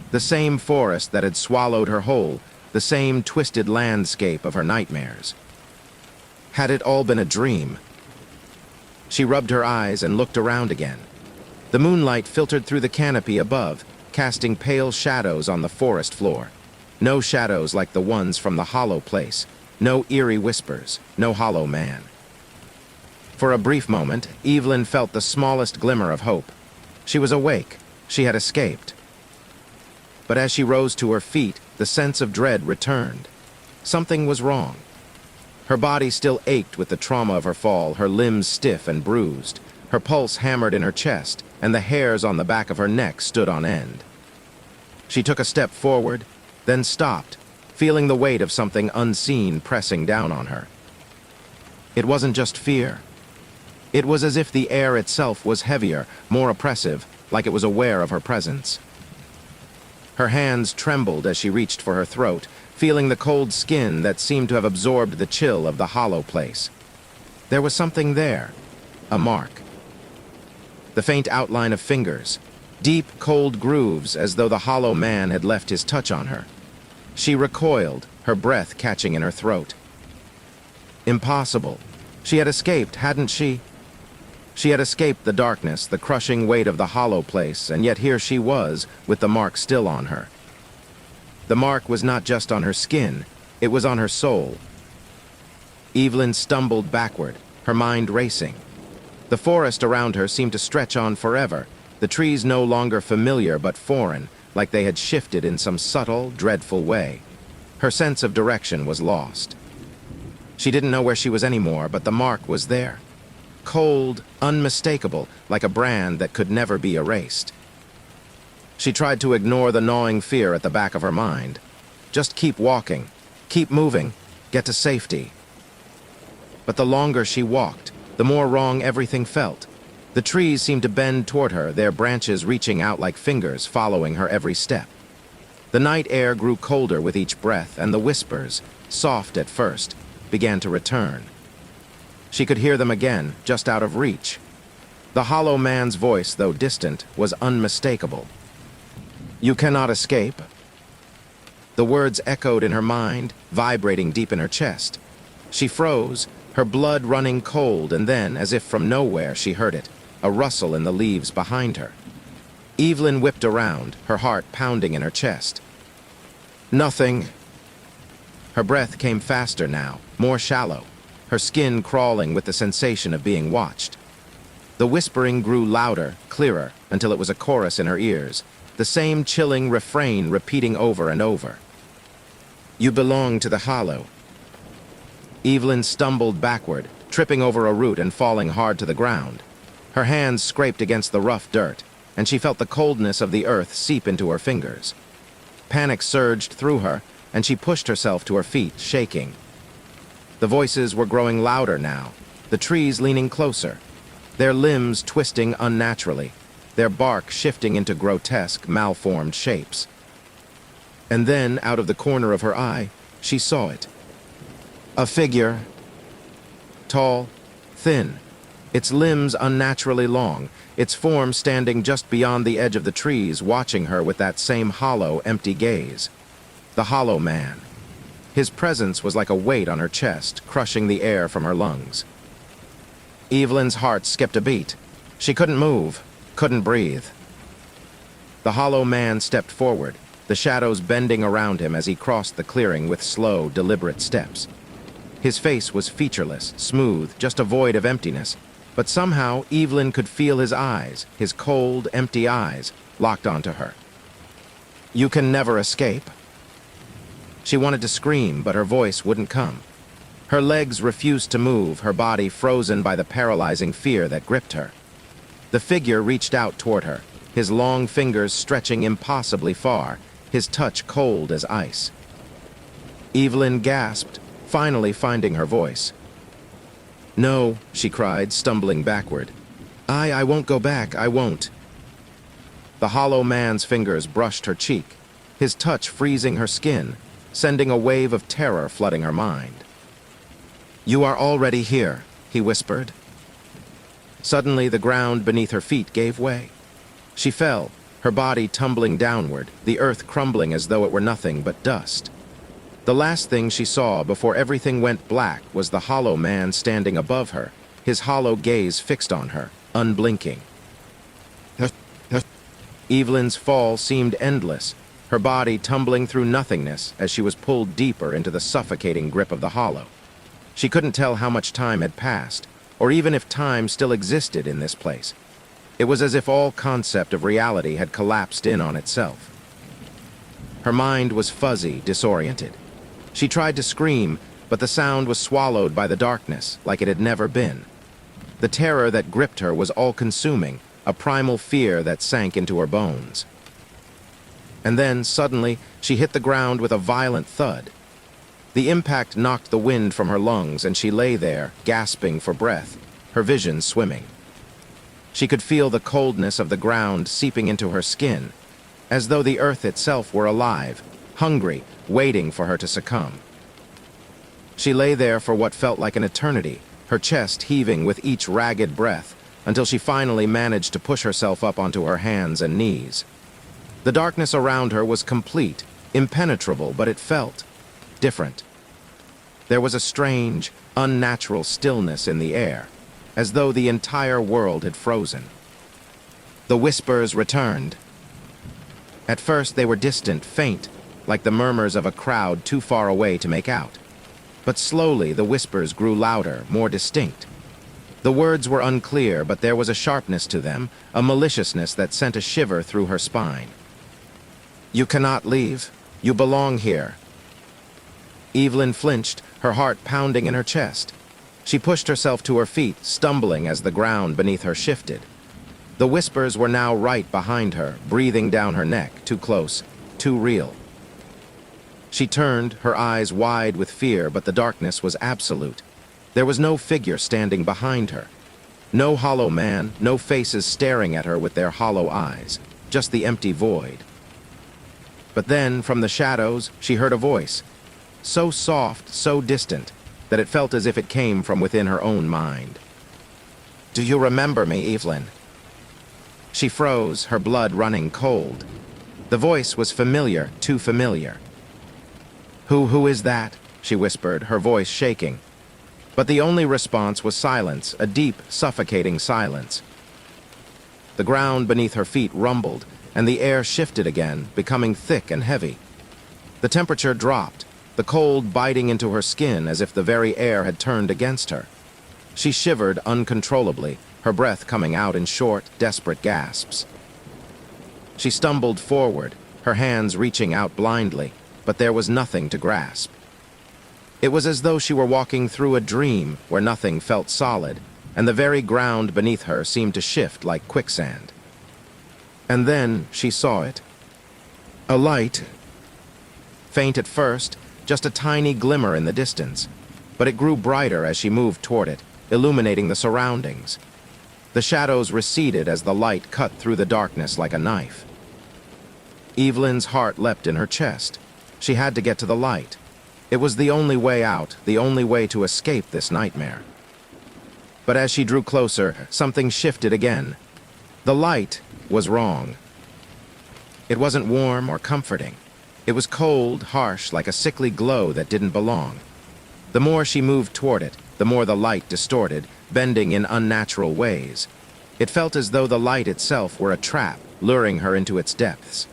The same forest that had swallowed her whole, the same twisted landscape of her nightmares. Had it all been a dream? She rubbed her eyes and looked around again. The moonlight filtered through the canopy above, casting pale shadows on the forest floor. No shadows like the ones from the hollow place. No eerie whispers, no hollow man. For a brief moment, Evelyn felt the smallest glimmer of hope. She was awake. She had escaped. But as she rose to her feet, the sense of dread returned. Something was wrong. Her body still ached with the trauma of her fall, her limbs stiff and bruised. Her pulse hammered in her chest, and the hairs on the back of her neck stood on end. She took a step forward, then stopped, feeling the weight of something unseen pressing down on her. It wasn't just fear. It was as if the air itself was heavier, more oppressive, like it was aware of her presence. Her hands trembled as she reached for her throat, feeling the cold skin that seemed to have absorbed the chill of the hollow place. There was something there, a mark. The faint outline of fingers, deep, cold grooves as though the hollow man had left his touch on her. She recoiled, her breath catching in her throat. Impossible. She had escaped, hadn't she? She had escaped the darkness, the crushing weight of the hollow place, and yet here she was, with the mark still on her. The mark was not just on her skin, it was on her soul. Evelyn stumbled backward, her mind racing. The forest around her seemed to stretch on forever, the trees no longer familiar but foreign, like they had shifted in some subtle, dreadful way. Her sense of direction was lost. She didn't know where she was anymore, but the mark was there. Cold, unmistakable, like a brand that could never be erased. She tried to ignore the gnawing fear at the back of her mind. Just keep walking, keep moving, get to safety. But the longer she walked, the more wrong everything felt. The trees seemed to bend toward her, their branches reaching out like fingers, following her every step. The night air grew colder with each breath, and the whispers, soft at first, began to return. She could hear them again, just out of reach. The hollow man's voice, though distant, was unmistakable. "You cannot escape." The words echoed in her mind, vibrating deep in her chest. She froze, her blood running cold, and then, as if from nowhere, she heard it, a rustle in the leaves behind her. Evelyn whipped around, her heart pounding in her chest. Nothing. Her breath came faster now, more shallow, her skin crawling with the sensation of being watched. The whispering grew louder, clearer, until it was a chorus in her ears, the same chilling refrain repeating over and over. "You belong to the hollow." Evelyn stumbled backward, tripping over a root and falling hard to the ground. Her hands scraped against the rough dirt, and she felt the coldness of the earth seep into her fingers. Panic surged through her, and she pushed herself to her feet, shaking. The voices were growing louder now, the trees leaning closer, their limbs twisting unnaturally, their bark shifting into grotesque, malformed shapes. And then, out of the corner of her eye, she saw it. A figure, tall, thin, its limbs unnaturally long, its form standing just beyond the edge of the trees, watching her with that same hollow, empty gaze. The Hollow Man. His presence was like a weight on her chest, crushing the air from her lungs. Evelyn's heart skipped a beat. She couldn't move, couldn't breathe. The Hollow Man stepped forward, the shadows bending around him as he crossed the clearing with slow, deliberate steps. His face was featureless, smooth, just a void of emptiness, but somehow Evelyn could feel his eyes, his cold, empty eyes, locked onto her. "You can never escape." She wanted to scream, but her voice wouldn't come. Her legs refused to move, her body frozen by the paralyzing fear that gripped her. The figure reached out toward her, his long fingers stretching impossibly far, his touch cold as ice. Evelyn gasped, finally finding her voice. "No," she cried, stumbling backward. I won't go back, I won't." The Hollow Man's fingers brushed her cheek, his touch freezing her skin, sending a wave of terror flooding her mind. "You are already here," he whispered. Suddenly, the ground beneath her feet gave way. She fell, her body tumbling downward, the earth crumbling as though it were nothing but dust. The last thing she saw before everything went black was the Hollow Man standing above her, his hollow gaze fixed on her, unblinking. Evelyn's fall seemed endless, her body tumbling through nothingness as she was pulled deeper into the suffocating grip of the hollow. She couldn't tell how much time had passed, or even if time still existed in this place. It was as if all concept of reality had collapsed in on itself. Her mind was fuzzy, disoriented. She tried to scream, but the sound was swallowed by the darkness, like it had never been. The terror that gripped her was all-consuming, a primal fear that sank into her bones. And then, suddenly, she hit the ground with a violent thud. The impact knocked the wind from her lungs, and she lay there, gasping for breath, her vision swimming. She could feel the coldness of the ground seeping into her skin, as though the earth itself were alive, hungry, waiting for her to succumb. She lay there for what felt like an eternity, her chest heaving with each ragged breath, until she finally managed to push herself up onto her hands and knees. The darkness around her was complete, impenetrable, but it felt different. There was a strange, unnatural stillness in the air, as though the entire world had frozen. The whispers returned. At first they were distant, faint, like the murmurs of a crowd too far away to make out. But slowly the whispers grew louder, more distinct. The words were unclear, but there was a sharpness to them, a maliciousness that sent a shiver through her spine. "You cannot leave. You belong here." Evelyn flinched, her heart pounding in her chest. She pushed herself to her feet, stumbling as the ground beneath her shifted. The whispers were now right behind her, breathing down her neck, too close, too real. She turned, her eyes wide with fear, but the darkness was absolute. There was no figure standing behind her. No Hollow Man, no faces staring at her with their hollow eyes, just the empty void. But then, from the shadows, she heard a voice, so soft, so distant, that it felt as if it came from within her own mind. "Do you remember me, Evelyn?" She froze, her blood running cold. The voice was familiar, too familiar. Who is that?" she whispered, her voice shaking. But the only response was silence, a deep, suffocating silence. The ground beneath her feet rumbled, and the air shifted again, becoming thick and heavy. The temperature dropped, the cold biting into her skin as if the very air had turned against her. She shivered uncontrollably, her breath coming out in short, desperate gasps. She stumbled forward, her hands reaching out blindly, but there was nothing to grasp. It was as though she were walking through a dream where nothing felt solid, and the very ground beneath her seemed to shift like quicksand. And then she saw it. A light. Faint at first, just a tiny glimmer in the distance, but it grew brighter as she moved toward it, illuminating the surroundings. The shadows receded as the light cut through the darkness like a knife. Evelyn's heart leapt in her chest. She had to get to the light. It was the only way out, the only way to escape this nightmare. But as she drew closer, something shifted again. The light was wrong. It wasn't warm or comforting. It was cold, harsh, like a sickly glow that didn't belong. The more she moved toward it, the more the light distorted, bending in unnatural ways. It felt as though the light itself were a trap, luring her into its depths.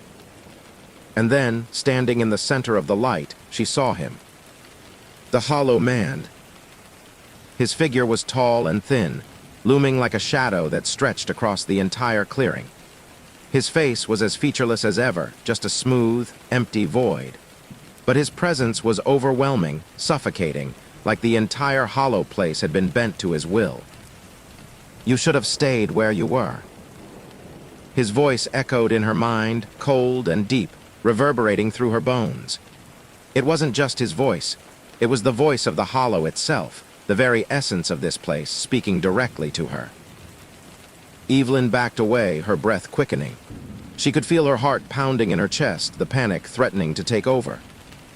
And then, standing in the center of the light, she saw him. The hollow man. His figure was tall and thin, looming like a shadow that stretched across the entire clearing. His face was as featureless as ever, just a smooth, empty void. But his presence was overwhelming, suffocating, like the entire hollow place had been bent to his will. You should have stayed where you were. His voice echoed in her mind, cold and deep, reverberating through her bones. It wasn't just his voice. It was the voice of the hollow itself, the very essence of this place, speaking directly to her. Evelyn backed away, her breath quickening. She could feel her heart pounding in her chest, the panic threatening to take over.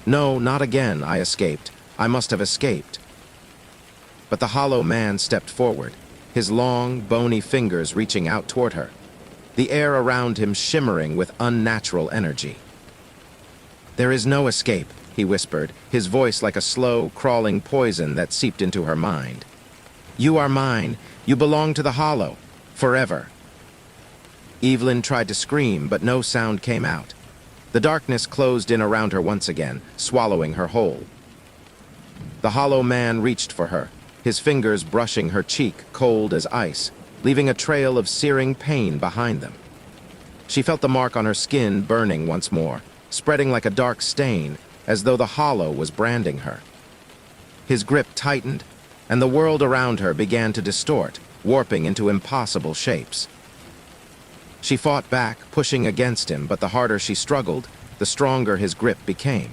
No, not again, I escaped. I must have escaped. But the hollow man stepped forward, his long, bony fingers reaching out toward her, the air around him shimmering with unnatural energy. There is no escape, he whispered, his voice like a slow, crawling poison that seeped into her mind. You are mine. You belong to the hollow. Forever. Evelyn tried to scream, but no sound came out. The darkness closed in around her once again, swallowing her whole. The hollow man reached for her, his fingers brushing her cheek, cold as ice, leaving a trail of searing pain behind them. She felt the mark on her skin burning once more, spreading like a dark stain, as though the hollow was branding her. His grip tightened, and the world around her began to distort, warping into impossible shapes. She fought back, pushing against him, but the harder she struggled, the stronger his grip became.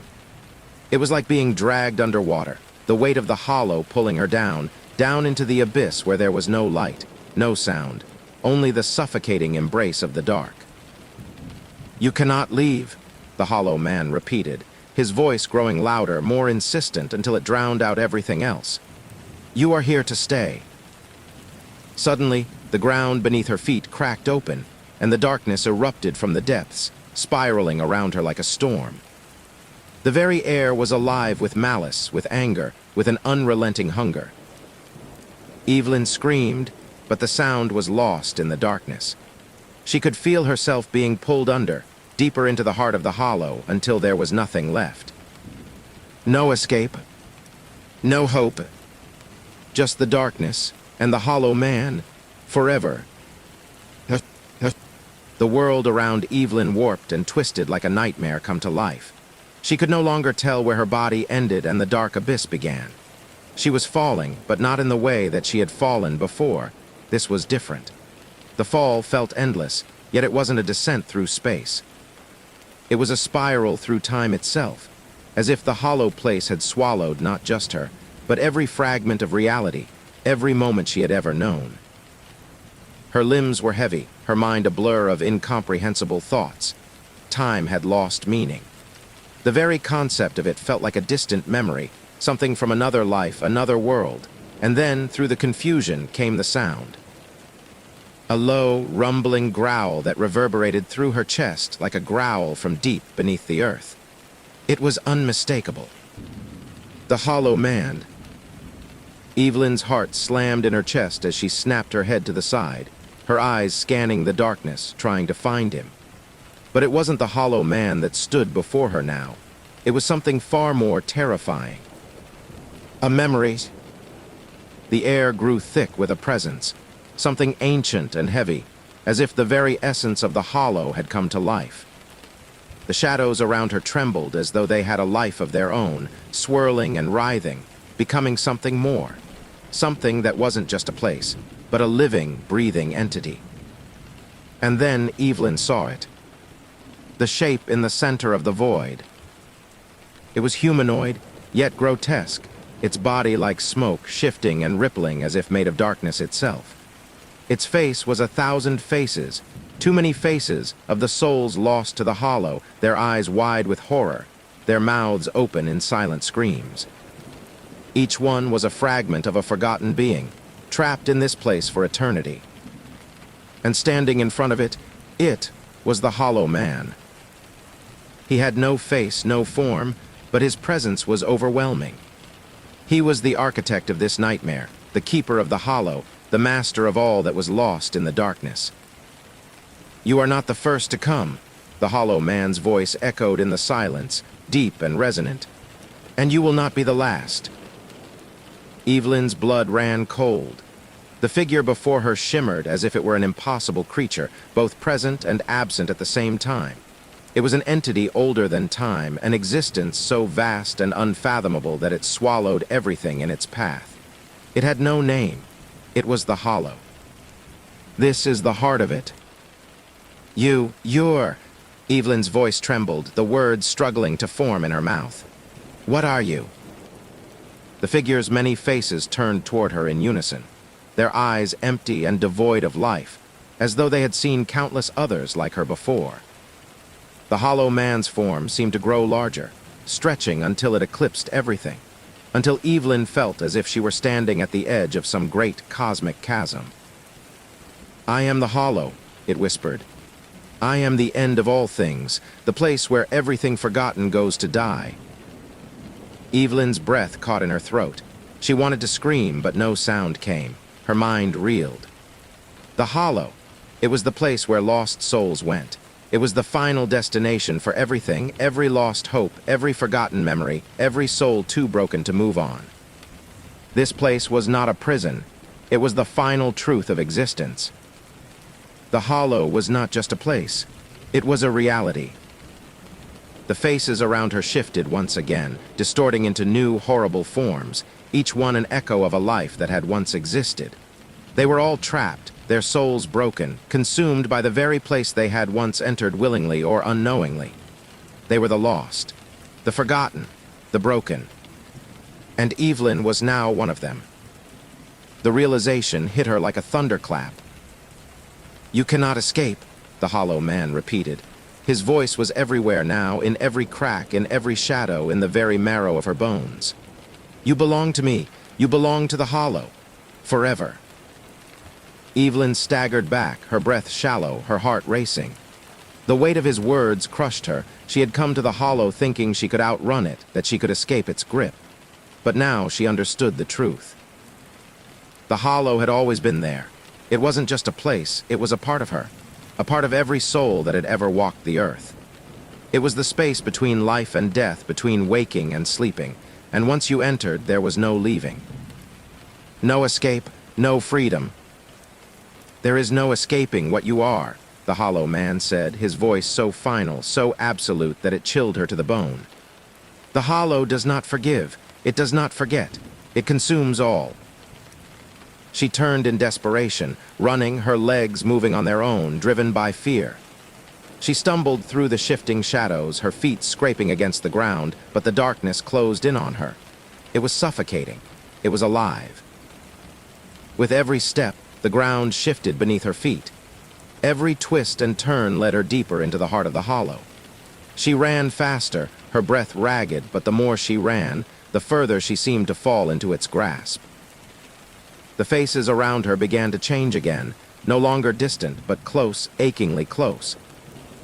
It was like being dragged underwater, the weight of the hollow pulling her down into the abyss where there was no light, no sound, only the suffocating embrace of the dark. You cannot leave, the hollow man repeated, his voice growing louder, more insistent until it drowned out everything else. You are here to stay. Suddenly, the ground beneath her feet cracked open, and the darkness erupted from the depths, spiraling around her like a storm. The very air was alive with malice, with anger, with an unrelenting hunger. Evelyn screamed, but the sound was lost in the darkness. She could feel herself being pulled under, deeper into the heart of the hollow, until there was nothing left. No escape. No hope. Just the darkness, and the hollow man, forever. The world around Evelyn warped and twisted like a nightmare come to life. She could no longer tell where her body ended and the dark abyss began. She was falling, but not in the way that she had fallen before. This was different. The fall felt endless, yet it wasn't a descent through space. It was a spiral through time itself, as if the hollow place had swallowed not just her, but every fragment of reality, every moment she had ever known. Her limbs were heavy, her mind a blur of incomprehensible thoughts. Time had lost meaning. The very concept of it felt like a distant memory, something from another life, another world, and then, through the confusion, came the sound. A low, rumbling growl that reverberated through her chest like a growl from deep beneath the earth. It was unmistakable. The hollow man. Evelyn's heart slammed in her chest as she snapped her head to the side, her eyes scanning the darkness, trying to find him. But it wasn't the hollow man that stood before her now. It was something far more terrifying. A memory. The air grew thick with a presence, something ancient and heavy, as if the very essence of the hollow had come to life. The shadows around her trembled as though they had a life of their own, swirling and writhing, becoming something more. Something that wasn't just a place, but a living, breathing entity. And then Evelyn saw it. The shape in the center of the void. It was humanoid, yet grotesque, its body like smoke, shifting and rippling as if made of darkness itself. Its face was 1,000 faces, too many faces of the souls lost to the hollow, their eyes wide with horror, their mouths open in silent screams. Each one was a fragment of a forgotten being, trapped in this place for eternity. And standing in front of it was the hollow man. He had no face, no form, but his presence was overwhelming. He was the architect of this nightmare, the keeper of the hollow, the master of all that was lost in the darkness. "You are not the first to come," the hollow man's voice echoed in the silence, deep and resonant. "And you will not be the last." Evelyn's blood ran cold. The figure before her shimmered as if it were an impossible creature, both present and absent at the same time. It was an entity older than time, an existence so vast and unfathomable that it swallowed everything in its path. It had no name. It was the hollow. "This is the heart of it." You're... Evelyn's voice trembled, the words struggling to form in her mouth. "What are you?" The figure's many faces turned toward her in unison, their eyes empty and devoid of life, as though they had seen countless others like her before. The hollow man's form seemed to grow larger, stretching until it eclipsed everything, until Evelyn felt as if she were standing at the edge of some great cosmic chasm. "I am the hollow," it whispered. "I am the end of all things, the place where everything forgotten goes to die." Evelyn's breath caught in her throat. She wanted to scream, but no sound came. Her mind reeled. The hollow. It was the place where lost souls went. It was the final destination for everything, every lost hope, every forgotten memory, every soul too broken to move on. This place was not a prison. It was the final truth of existence. The hollow was not just a place. It was a reality. The faces around her shifted once again, distorting into new, horrible forms, each one an echo of a life that had once existed. They were all trapped, their souls broken, consumed by the very place they had once entered willingly or unknowingly. They were the lost, the forgotten, the broken. And Evelyn was now one of them. The realization hit her like a thunderclap. "You cannot escape," the hollow man repeated. His voice was everywhere now, in every crack, in every shadow, in the very marrow of her bones. "You belong to me. You belong to the hollow. Forever." Evelyn staggered back, her breath shallow, her heart racing. The weight of his words crushed her. She had come to the hollow thinking she could outrun it, that she could escape its grip. But now she understood the truth. The hollow had always been there. It wasn't just a place, it was a part of her, a part of every soul that had ever walked the earth. It was the space between life and death, between waking and sleeping, and once you entered, there was no leaving. No escape, no freedom. "There is no escaping what you are," the hollow man said, his voice so final, so absolute that it chilled her to the bone. "The hollow does not forgive, it does not forget, it consumes all." She turned in desperation, running, her legs moving on their own, driven by fear. She stumbled through the shifting shadows, her feet scraping against the ground, but the darkness closed in on her. It was suffocating. It was alive. With every step, the ground shifted beneath her feet. Every twist and turn led her deeper into the heart of the hollow. She ran faster, her breath ragged, but the more she ran, the further she seemed to fall into its grasp. The faces around her began to change again, no longer distant, but close, achingly close.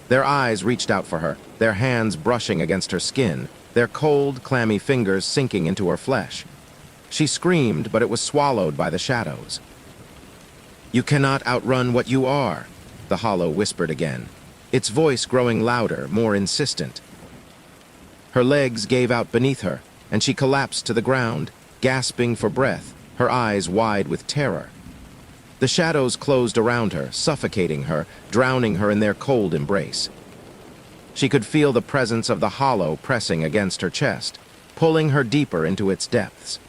Their eyes reached out for her, their hands brushing against her skin, their cold, clammy fingers sinking into her flesh. She screamed, but it was swallowed by the shadows. "You cannot outrun what you are," the hollow whispered again, its voice growing louder, more insistent. Her legs gave out beneath her, and she collapsed to the ground, gasping for breath, her eyes wide with terror. The shadows closed around her, suffocating her, drowning her in their cold embrace. She could feel the presence of the hollow pressing against her chest, pulling her deeper into its depths.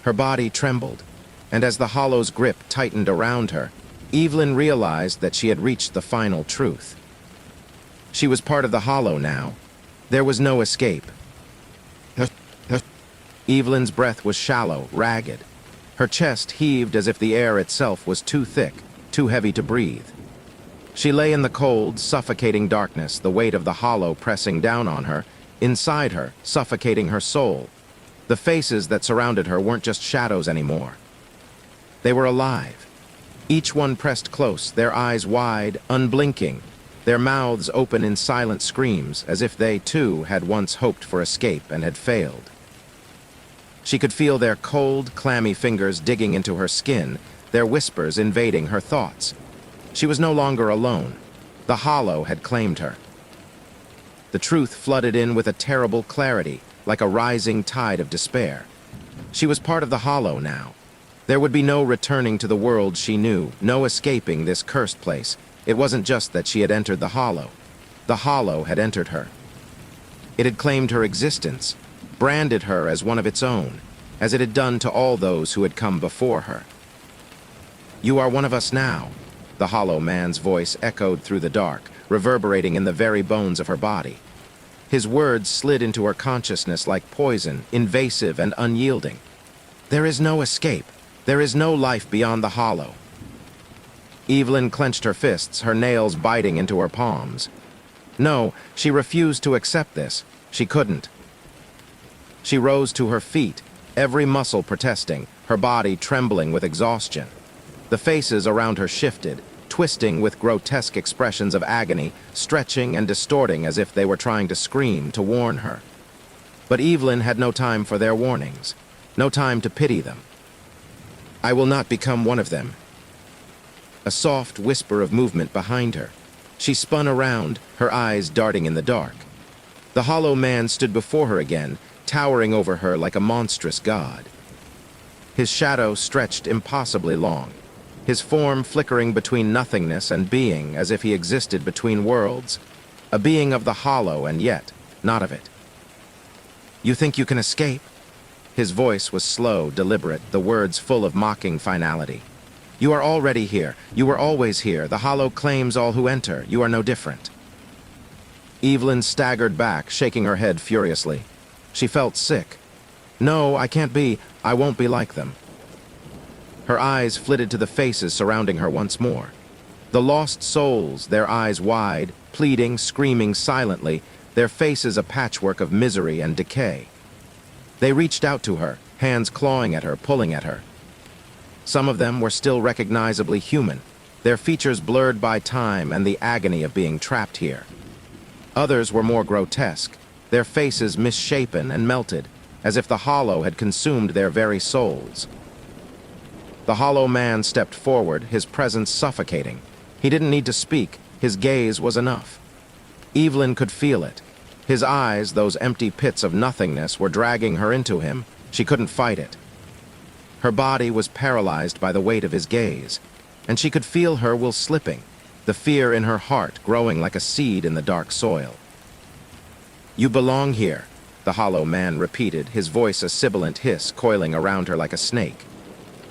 Her body trembled, and as the hollow's grip tightened around her, Evelyn realized that she had reached the final truth. She was part of the hollow now. There was no escape. Evelyn's breath was shallow, ragged. Her chest heaved as if the air itself was too thick, too heavy to breathe. She lay in the cold, suffocating darkness, the weight of the hollow pressing down on her, inside her, suffocating her soul. The faces that surrounded her weren't just shadows anymore. They were alive. Each one pressed close, their eyes wide, unblinking, their mouths open in silent screams, as if they, too, had once hoped for escape and had failed. She could feel their cold, clammy fingers digging into her skin, their whispers invading her thoughts. She was no longer alone. The hollow had claimed her. The truth flooded in with a terrible clarity, like a rising tide of despair. She was part of the hollow now. There would be no returning to the world she knew, no escaping this cursed place. It wasn't just that she had entered the hollow. The hollow had entered her. It had claimed her existence, branded her as one of its own, as it had done to all those who had come before her. "You are one of us now," the hollow man's voice echoed through the dark, reverberating in the very bones of her body. His words slid into her consciousness like poison, invasive and unyielding. "There is no escape. There is no life beyond the hollow." Evelyn clenched her fists, her nails biting into her palms. No, she refused to accept this. She couldn't. She rose to her feet, every muscle protesting, her body trembling with exhaustion. The faces around her shifted, twisting with grotesque expressions of agony, stretching and distorting as if they were trying to scream, to warn her. But Evelyn had no time for their warnings, no time to pity them. "I will not become one of them." A soft whisper of movement behind her. She spun around, her eyes darting in the dark. The hollow man stood before her again, towering over her like a monstrous god. His shadow stretched impossibly long, his form flickering between nothingness and being as if he existed between worlds, a being of the hollow and yet not of it. "You think you can escape?" His voice was slow, deliberate, the words full of mocking finality. "You are already here. You were always here. The hollow claims all who enter. You are no different." Evelyn staggered back, shaking her head furiously. She felt sick. "No, I can't be. I won't be like them." Her eyes flitted to the faces surrounding her once more. The lost souls, their eyes wide, pleading, screaming silently, their faces a patchwork of misery and decay. They reached out to her, hands clawing at her, pulling at her. Some of them were still recognizably human, their features blurred by time and the agony of being trapped here. Others were more grotesque, their faces misshapen and melted, as if the hollow had consumed their very souls. The hollow man stepped forward, his presence suffocating. He didn't need to speak, his gaze was enough. Evelyn could feel it. His eyes, those empty pits of nothingness, were dragging her into him. She couldn't fight it. Her body was paralyzed by the weight of his gaze, and she could feel her will slipping, the fear in her heart growing like a seed in the dark soil. "You belong here," the hollow man repeated, his voice a sibilant hiss coiling around her like a snake.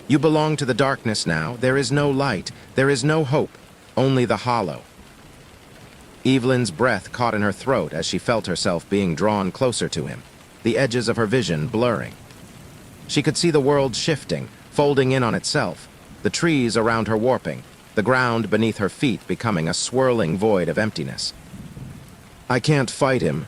"You belong to the darkness now. There is no light. There is no hope. Only the hollow." Evelyn's breath caught in her throat as she felt herself being drawn closer to him, the edges of her vision blurring. She could see the world shifting, folding in on itself, the trees around her warping, the ground beneath her feet becoming a swirling void of emptiness. "I can't fight him."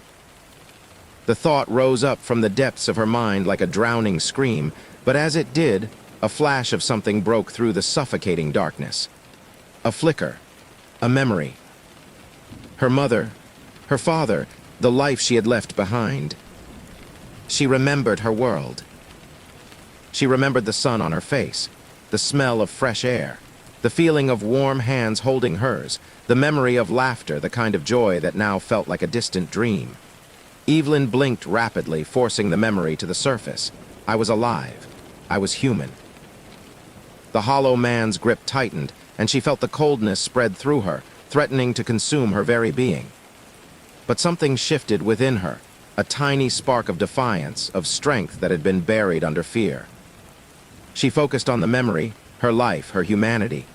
The thought rose up from the depths of her mind like a drowning scream, but as it did, a flash of something broke through the suffocating darkness. A flicker, a memory. Her mother, her father, the life she had left behind. She remembered her world. She remembered the sun on her face, the smell of fresh air, the feeling of warm hands holding hers, the memory of laughter, the kind of joy that now felt like a distant dream. Evelyn blinked rapidly, forcing the memory to the surface. I was alive. I was human. The hollow man's grip tightened, and she felt the coldness spread through her, threatening to consume her very being. But something shifted within her, a tiny spark of defiance, of strength that had been buried under fear. She focused on the memory, her life, her humanity.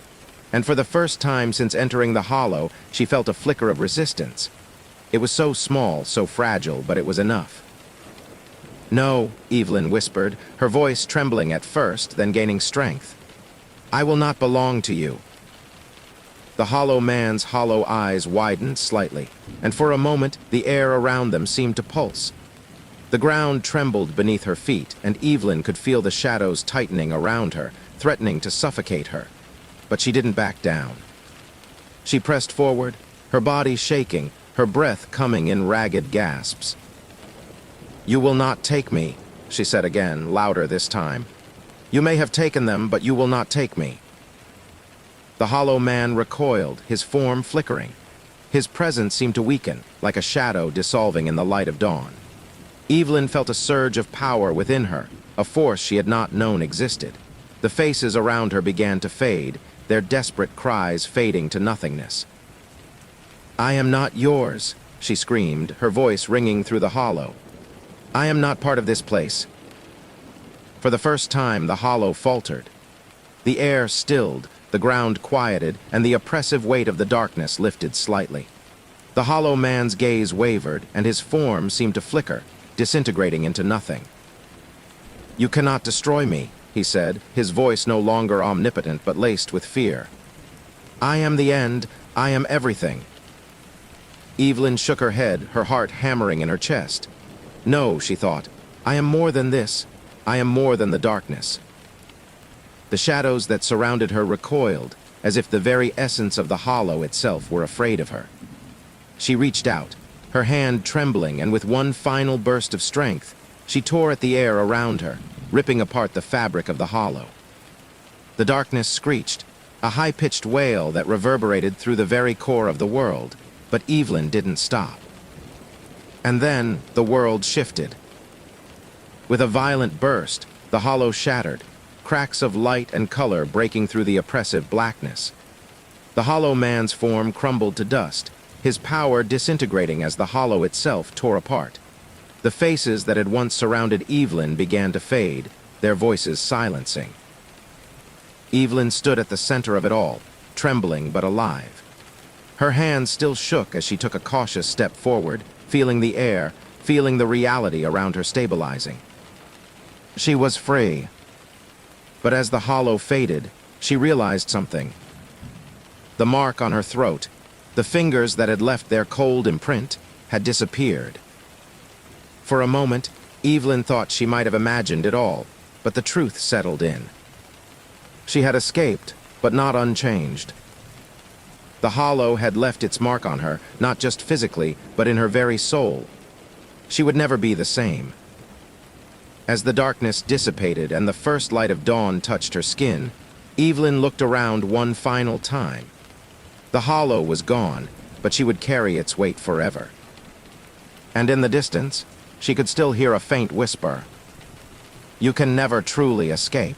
And for the first time since entering the hollow, she felt a flicker of resistance. It was so small, so fragile, but it was enough. "No," Evelyn whispered, her voice trembling at first, then gaining strength. "I will not belong to you." The hollow man's hollow eyes widened slightly, and for a moment the air around them seemed to pulse. The ground trembled beneath her feet, and Evelyn could feel the shadows tightening around her, threatening to suffocate her. But she didn't back down. She pressed forward, her body shaking, her breath coming in ragged gasps. "You will not take me," she said again, louder this time. "You may have taken them, but you will not take me." The hollow man recoiled, his form flickering. His presence seemed to weaken, like a shadow dissolving in the light of dawn. Evelyn felt a surge of power within her, a force she had not known existed. The faces around her began to fade, their desperate cries fading to nothingness. "I am not yours," she screamed, her voice ringing through the hollow. "I am not part of this place." For the first time, the hollow faltered. The air stilled, the ground quieted, and the oppressive weight of the darkness lifted slightly. The hollow man's gaze wavered, and his form seemed to flicker, disintegrating into nothing. "You cannot destroy me," he said, his voice no longer omnipotent but laced with fear. "I am the end. I am everything." Evelyn shook her head, her heart hammering in her chest. "No," she thought, "I am more than this. I am more than the darkness." The shadows that surrounded her recoiled, as if the very essence of the hollow itself were afraid of her. She reached out, her hand trembling, and with one final burst of strength, she tore at the air around her, ripping apart the fabric of the hollow. The darkness screeched, a high-pitched wail that reverberated through the very core of the world, but Evelyn didn't stop. And then the world shifted. With a violent burst, the hollow shattered, cracks of light and color breaking through the oppressive blackness. The hollow man's form crumbled to dust, his power disintegrating as the hollow itself tore apart. The faces that had once surrounded Evelyn began to fade, their voices silencing. Evelyn stood at the center of it all, trembling but alive. Her hands still shook as she took a cautious step forward, feeling the air, feeling the reality around her stabilizing. She was free. But as the hollow faded, she realized something. The mark on her throat, the fingers that had left their cold imprint, had disappeared. For a moment, Evelyn thought she might have imagined it all, but the truth settled in. She had escaped, but not unchanged. The hollow had left its mark on her, not just physically, but in her very soul. She would never be the same. As the darkness dissipated and the first light of dawn touched her skin, Evelyn looked around one final time. The hollow was gone, but she would carry its weight forever. And in the distance, she could still hear a faint whisper. "You can never truly escape."